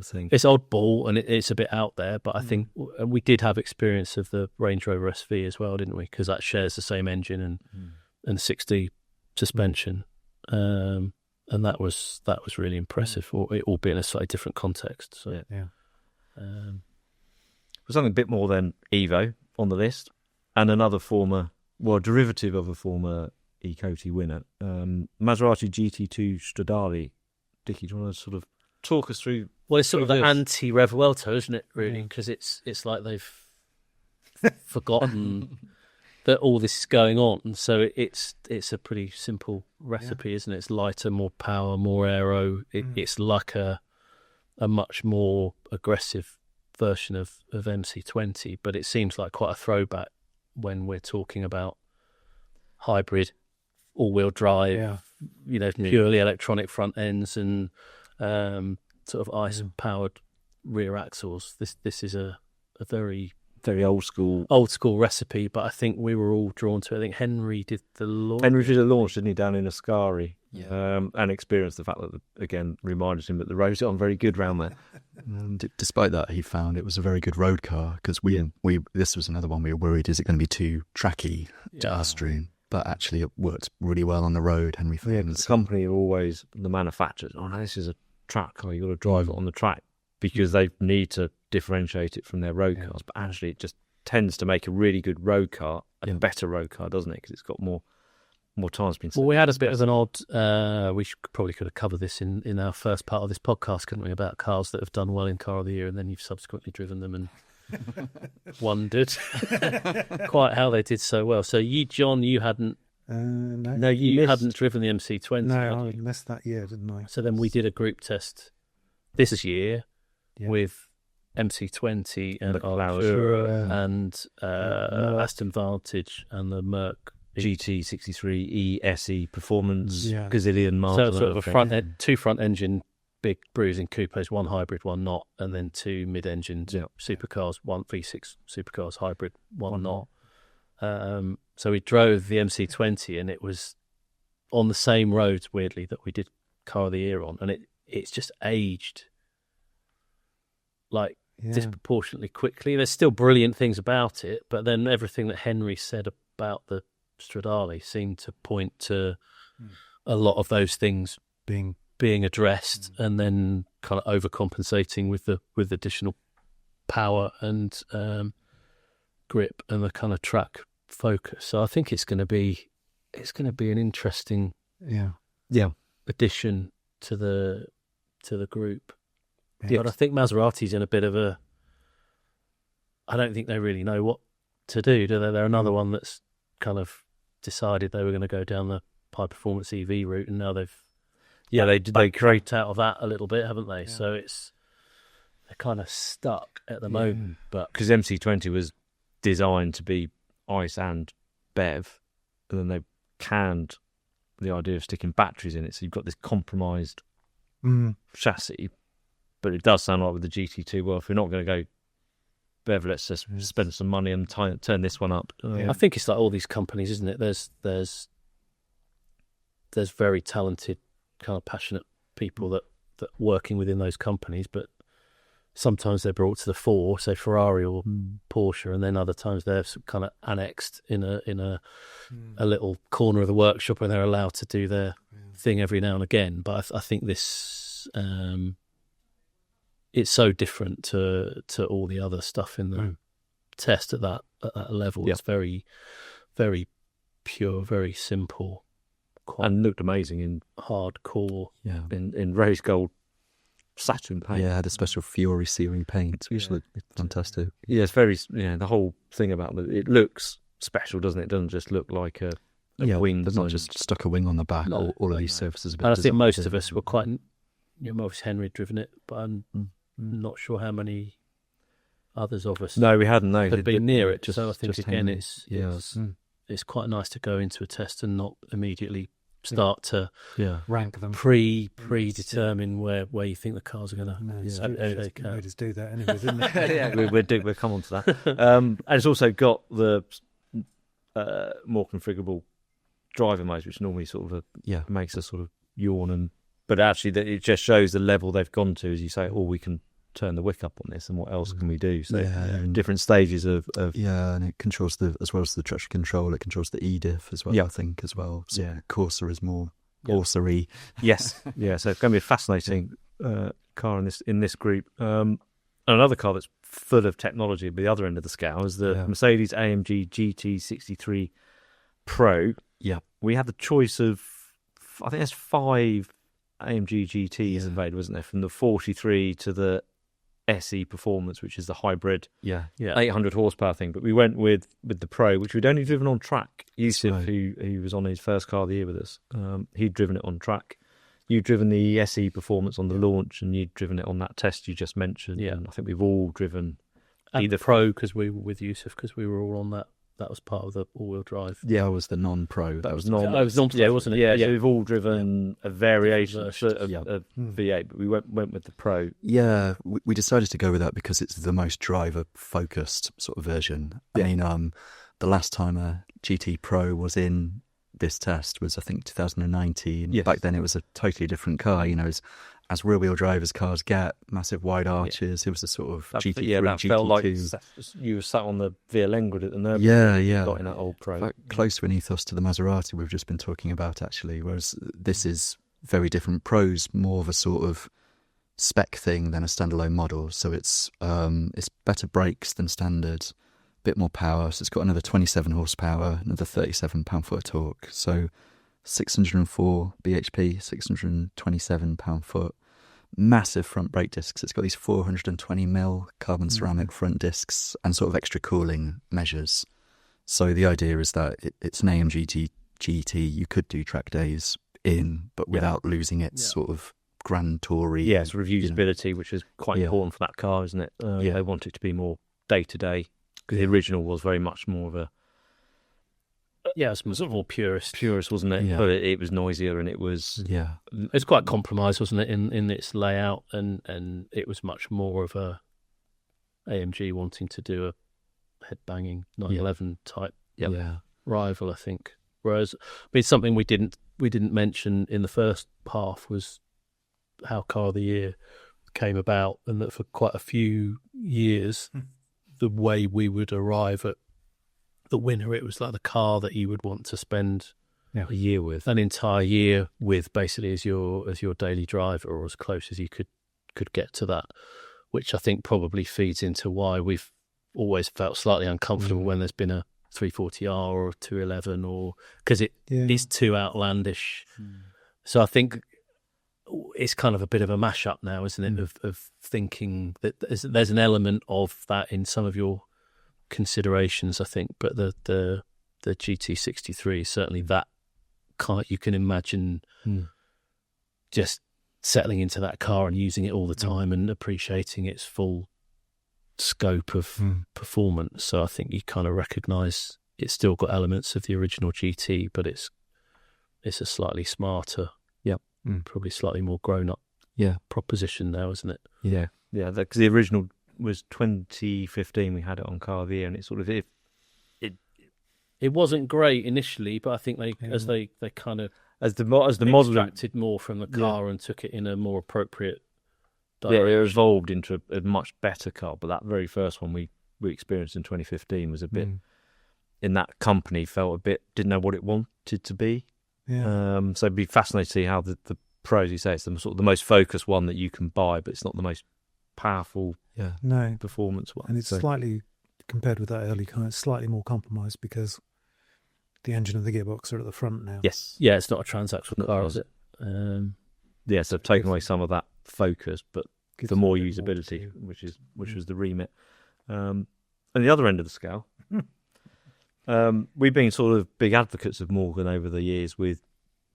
thing. It's oddball and it's a bit out there, but I think we did have experience of the Range Rover SV as well, didn't we? Because that shares the same engine and 6D suspension, and that was really impressive. Albeit in a slightly different context. So Something a bit more than Evo on the list, and another derivative of a former eCoty winner, Maserati GT2 Stradale. Dickie, do you want to sort of talk us through? Well, it's sort of the anti-Revuelto, isn't it, really? Because it's like they've forgotten that all this is going on. So it's a pretty simple recipe, isn't it? It's lighter, more power, more aero. It's like a much more aggressive version of MC20, but it seems like quite a throwback when we're talking about hybrid, all-wheel drive, purely electronic front ends and sort of ice-powered rear axles. This is a very old school recipe, but I think we were all drawn to it. I think Henry did the launch. Didn't he, down in Ascari, and experienced the fact that, again, reminded him that the roads aren't very good round there. Despite that, he found it was a very good road car, because this was another one we were worried, is it going to be too tracky to our stream? But actually it worked really well on the road, Henry found. Yeah, the company are always, the manufacturers, no, this is a track car, you've got to drive it on the track, because they need to differentiate it from their road cars. But actually it just tends to make a really good road car a better road car, doesn't it? Because it's got more time spent. Well, we had a bit of an odd, we probably could have covered this in our first part of this podcast, couldn't we, about cars that have done well in Car of the Year and then you've subsequently driven them and wondered quite how they did so well. So you, John, you hadn't you hadn't driven the MC20. No, I missed that year, didn't I? So then we did a group test this year with MC20 and Artura and Aston Vantage and the Merc GT63 ESE Performance Gazillion Martin. So sort of two front engine big bruising coupes, one hybrid, one not, and then two mid-engine supercars, one V6 supercars hybrid, one not. So we drove the MC20 and it was on the same roads, weirdly, that we did Car of the Year on, and it's just aged like disproportionately quickly. There's still brilliant things about it, but then everything that Henry said about the Stradale seemed to point to a lot of those things being addressed, and then kind of overcompensating with additional power and grip and the kind of track focus. So I think it's going to be an interesting addition to the group. But I think Maserati's in a bit of a, I don't think they really know what to do they? They're another one that's kind of decided they were going to go down the high performance EV route, and now they've they create out of that a little bit, haven't they? So they're kind of stuck at the moment. But because MC20 was designed to be ICE and BEV, and then they canned the idea of sticking batteries in it, so you've got this compromised chassis. But it does sound like with the GT2, well, if we're not going to go BEV, let's just spend some money and turn this one up. I think it's like all these companies, isn't it? There's very talented, kind of passionate people that working within those companies, but sometimes they're brought to the fore, say Ferrari or Porsche, and then other times they're kind of annexed in a little corner of the workshop, and they're allowed to do their thing every now and again. But I think this it's so different to all the other stuff in the test at that level. It's very, very pure, very simple, and looked amazing in hardcore, in rose gold satin paint. Yeah, had a special Fiore searing paint, which looked fantastic. Yeah, it's very, the whole thing about it looks special, doesn't it? It doesn't just look like a wing. There's not just stuck a wing on the back. No, all of these surfaces. And I think most of us were quite. Obviously Henry had driven it, but I'm not sure how many others of us. No, we hadn't. No, had been near it. So I think again, Henry. it's quite nice to go into a test and not immediately start to rank them, predetermine where you think the cars are going to. Made us do that anyway, didn't it? we'll come on to that. And it's also got the more configurable driving modes, which normally sort of makes us sort of yawn. But actually, it just shows the level they've gone to, as you say. We can turn the wick up on this, and what else can we do? So different stages of and it controls as well as the traction control. It controls the EDIF as well. I think as well. So Corsa is more Corsa-y. Yes, So it's going to be a fascinating car in this group. another car that's full of technology at the other end of the scale is the Mercedes AMG GT63 Pro. Yeah. We had the choice of, I think there's 5 AMG GTs available, isn't there? From the 43 to the SE Performance, which is the hybrid 800 horsepower thing. But we went with the Pro, which we'd only driven on track. Yusuf, who was on his first car of the year with us, he'd driven it on track. You'd driven the SE Performance on the launch, and you'd driven it on that test you just mentioned. Yeah. And I think we've all driven either Pro, because we were with Yusuf, because we were all on that. That was part of the all-wheel drive. Yeah, I was the non-pro. That was non. I was non. Yeah, wasn't it? Yeah, so we've all driven a variation of V8, but we went with the Pro. Yeah, we decided to go with that because it's the most driver-focused sort of version. I mean, the last time a GT Pro was in this test was, I think, 2019. Yes. Back then, it was a totally different car. You know, as rear-wheel drive as cars get, massive wide arches. It was a sort of GT3, yeah, that GT2. felt like you were sat on the Via Lengwood at the Nürburgring. Yeah. Got in that old Pro. Quite close to an ethos to the Maserati we've just been talking about, actually, whereas this is very different. Pro's more of a sort of spec thing than a standalone model, so it's better brakes than standard, a bit more power, so it's got another 27 horsepower, another 37 pound-foot of torque, so 604 bhp, 627 pound-foot. Massive front brake discs. It's got these 420mm carbon ceramic front discs and sort of extra cooling measures. So the idea is that it's an AMG GT. You could do track days in, but without losing its sort of grand toury. Yeah, it's reusability, which is quite important for that car, isn't it? They want it to be more day-to-day, because the original was very much more of a... Yeah, it's sort of more purist, wasn't it? Yeah. But it was noisier, and it was it's quite compromised, wasn't it, in its layout, and it was much more of a AMG wanting to do a headbanging 911 type rival, I think. Whereas, I mean, something we didn't mention in the first half was how Car of the Year came about, and that for quite a few years, the way we would arrive at the winner, it was like the car that you would want to spend a year with, an entire year with, basically as your daily driver, or as close as you could get to that, which I think probably feeds into why we've always felt slightly uncomfortable when there's been a 340R or a 211, or because it is too outlandish. So I think it's kind of a bit of a mashup now, isn't it, of thinking that there's an element of that in some of your considerations, I think, but the GT63 certainly that car. You can imagine just settling into that car and using it all the time and appreciating its full scope of performance. So I think you kind of recognise it's still got elements of the original GT, but it's a slightly smarter, probably slightly more grown up proposition now, isn't it? Yeah, because the original was 2015. We had it on Car of the Year, and it sort of it wasn't great initially, but I think they kind of as the model extracted more from the car and took it in a more appropriate direction. Yeah, it evolved into a much better car. But that very first one we experienced in 2015 was a bit in that company felt a bit didn't know what it wanted to be. So it'd be fascinating to see how the Pro, as you say, it's the sort of the most focused one that you can buy, but it's not the most powerful performance one. And it's slightly, compared with that early car, it's slightly more compromised because the engine and the gearbox are at the front now. Yes. Yeah, it's not a transaxle car, is it? So I've taken away some of that focus, but for more usability, which was the remit. And the other end of the scale, we've been sort of big advocates of Morgan over the years with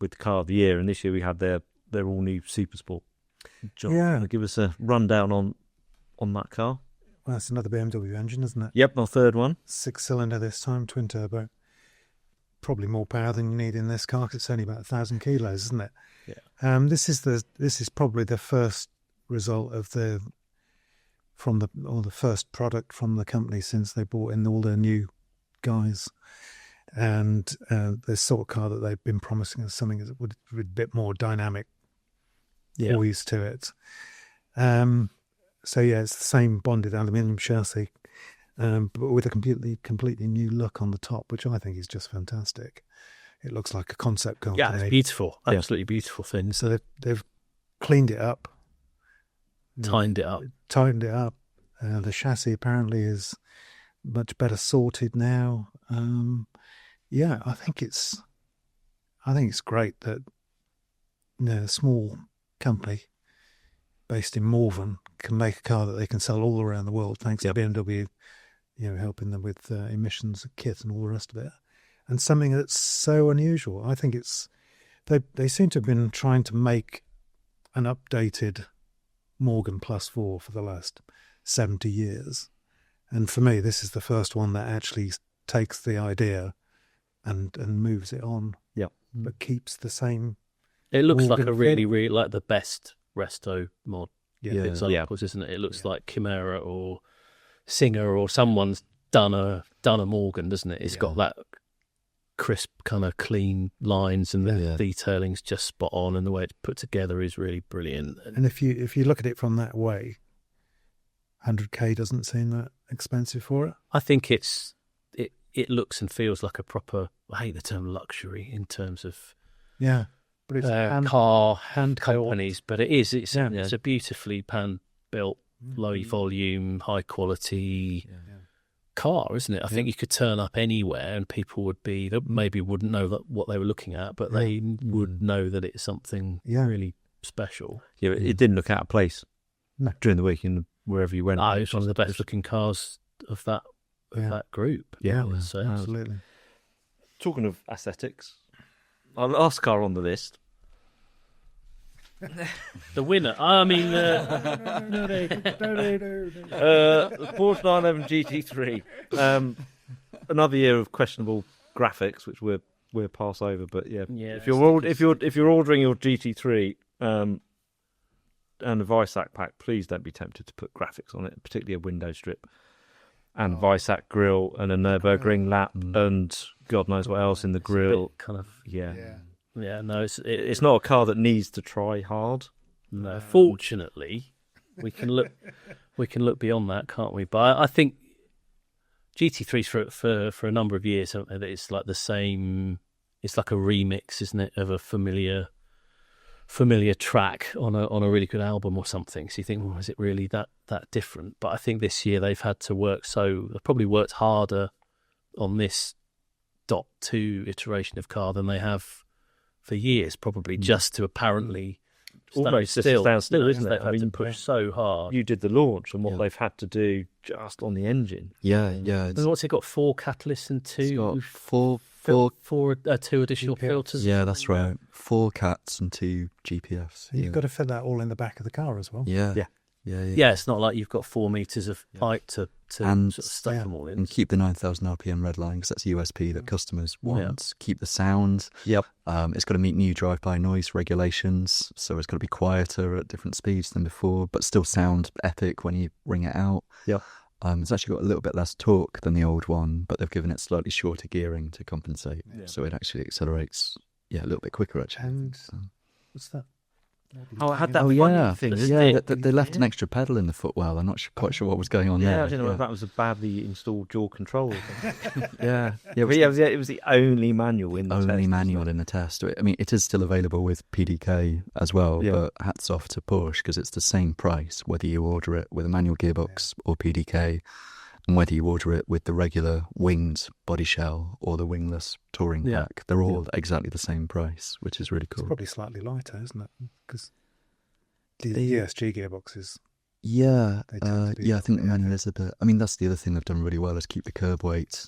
the Car of the Year, and this year we had their all new Super Sport. John, give us a rundown on that car. Well, that's another BMW engine, isn't it? Yep, our third one. 6-cylinder this time, twin turbo. Probably more power than you need in this car, 'cause it's only about 1,000 kilos, isn't it? Yeah. This is probably the first result of the first product from the company since they brought in all their new guys, and the sort of car that they've been promising us something that would be a bit more dynamic. Always to it. So it's the same bonded aluminium chassis, but with a completely new look on the top, which I think is just fantastic. It looks like a concept car. Yeah, it's beautiful, absolutely beautiful thing. So they've cleaned it up, tightened it up, The chassis apparently is much better sorted now. Yeah, I think it's great that a small company based in Malvern can make a car that they can sell all around the world, thanks to BMW, helping them with emissions kit and all the rest of it. And something that's so unusual. I think they seem to have been trying to make an updated Morgan Plus 4 for the last 70 years. And for me, this is the first one that actually takes the idea and moves it on. Yeah. But keeps the same. It looks like Morgan a really, fit. really like the best resto mod Yeah. examples, isn't it? It looks like Chimera or Singer or someone's done a Morgan, doesn't it? It's got that crisp kind of clean lines, and the detailing's just spot on, and the way it's put together is really brilliant. And if you look at it from that way, 100k doesn't seem that expensive for it. I think it looks and feels like a proper, I hate the term luxury in terms of But it's car hand companies, but it's a beautifully pan built, low volume, high quality car, isn't it? I think you could turn up anywhere and people they maybe wouldn't know what they were looking at, but they would know that it's something really special. Yeah, it didn't look out of place during the week wherever you went. It's one of the best looking cars of that group. Yeah, I would say. absolutely. Talking of aesthetics, our last car on the list. The winner. I mean, The Porsche 911 GT3. Another year of questionable graphics, which we'll pass over. But if you're ordering your GT3 and a Visac pack, please don't be tempted to put graphics on it, particularly a window strip and Visac grille and a Nürburgring lap and God knows what else in the grille. kind of Yeah, no, it's not a car that needs to try hard. No, fortunately, we can look beyond that, can't we? But I think GT3s for a number of years, haven't they, that it's like the same. It's like a remix, isn't it, of a familiar track on a really good album or something. So you think, well, is it really that different? But I think this year they've had to they've probably worked harder on this .2 iteration of car than they have for years, probably, just to apparently almost stand still, isn't it? They've had to push so hard. You did the launch and what they've had to do just on the engine. Yeah. What's it got? 4 catalysts and 2? It's got two additional GPFs. filters. Yeah, that's right. 4 cats and 2 GPFs. You've got to fit that all in the back of the car as well. Yeah. Yeah, it's not like you've got 4 meters of pipe to And- sort of stuff them all in. And keep the 9,000 RPM red line because that's a USP that customers want. Keep the sound. Yep. It's got to meet new drive-by noise regulations, so it's got to be quieter at different speeds than before, but still sound epic when you ring it out. Yep. It's actually got a little bit less torque than the old one, but they've given it slightly shorter gearing to compensate, so it actually accelerates a little bit quicker actually. And what's that? Oh, I had that Oh funny yeah, thing. they left an extra pedal in the footwell. I'm not quite sure what was going on there. I didn't know if that was a badly installed dual control. It was the only manual in the test. only manual in the test. I mean, it is still available with PDK as well, but hats off to Porsche because it's the same price whether you order it with a manual gearbox or PDK, and whether you order it with the regular winged body shell or the wingless touring pack. They're all exactly the same price, which is really cool. It's probably slightly lighter, isn't it? Because the ESG gearboxes. Yeah, They tend to be I think the slightly manual is a bit. I mean, that's the other thing they've done really well is keep the curb weight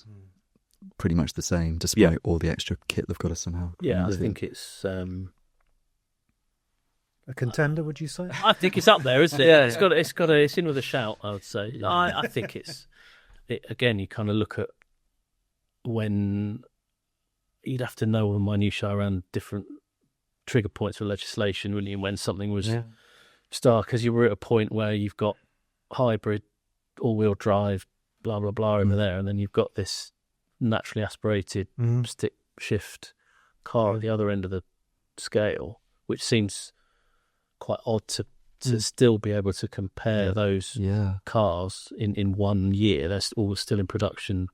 pretty much the same, despite all the extra kit they've got to somehow. Yeah, I think it's. A contender, would you say? I think it's up there, isn't it? Yeah, it's in with a shout, I would say. I think again, you kind of look at when you'd have to know all the minutiae around different trigger points for legislation, wouldn't you? When something was stark, because you were at a point where you've got hybrid, all-wheel drive, blah, blah, blah over there, and then you've got this naturally aspirated stick shift car at the other end of the scale, which seems quite odd to still be able to compare those cars in 1 year. They're all still in production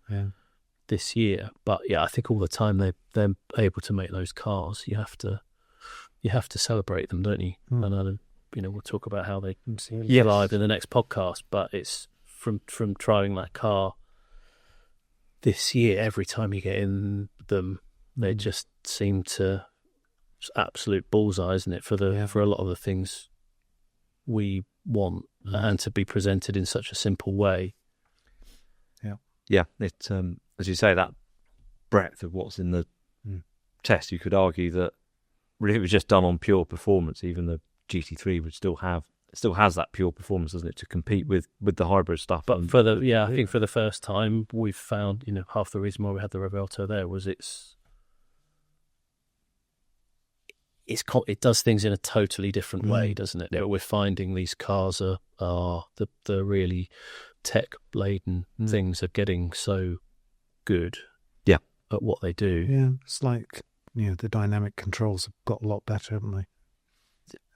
this year, but I think all the time they're able to make those cars. You have to celebrate them, don't you? And we'll talk about how they thrived in the next podcast, but it's from trialing that car this year, every time you get in them, they just seem to it's absolute bullseye, isn't it, for a lot of the things we want and to be presented in such a simple way. Yeah, it as you say, that breadth of what's in the test, you could argue that really if it was just done on pure performance, even the GT3 would still has that pure performance, doesn't it, to compete with the hybrid stuff. But I think for the first time we've found, half the reason why we had the Revelto there was it does things in a totally different way, doesn't it? But we're finding these cars are the really tech laden things are getting so good at what they do. Yeah, it's like the dynamic controls have got a lot better, haven't they?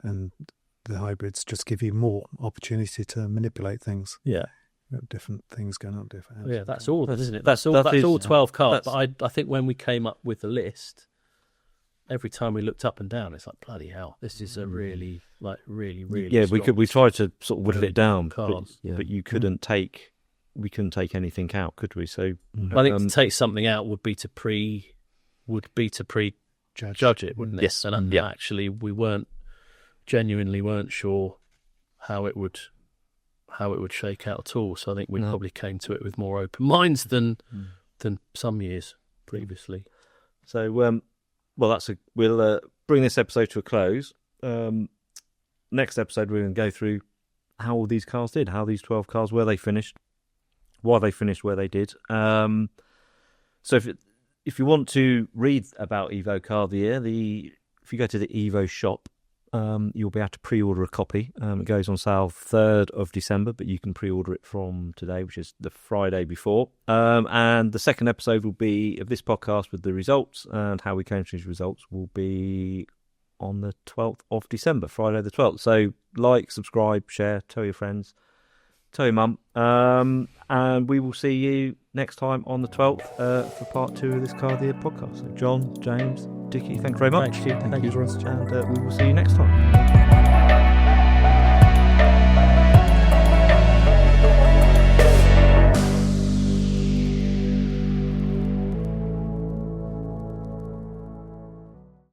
And the hybrids just give you more opportunity to manipulate things. Yeah, different things going on different. Yeah, that's all, isn't it? That's all 12 cars. But I think when we came up with the list, every time we looked up and down, it's like, bloody hell, this is a really really yeah. strong, We tried to sort of whittle it down, cars. but you couldn't take anything out, could we? So I think to take something out would be to prejudge it, wouldn't it? Yes. And actually, we genuinely weren't sure how it would shake out at all. So I think we probably came to it with more open minds than some years previously. So we'll bring this episode to a close. Next episode, we're going to go through how all these cars did, how these 12 cars, where they finished, why they finished where they did. So if you want to read about Evo Car of the Year, if you go to the Evo shop, you'll be able to pre-order a copy. It goes on sale 3rd of December, but you can pre-order it from today, which is the Friday before. And the second episode will be of this podcast with the results and how we came to these results will be on the 12th of December, Friday the 12th. So like, subscribe, share, tell your friends, tell your mum. And we will see you next time on the 12th for part 2 of this Car of the Year podcast. So John, James, Dickie, thank you very much. Thank you. And we will see you next time.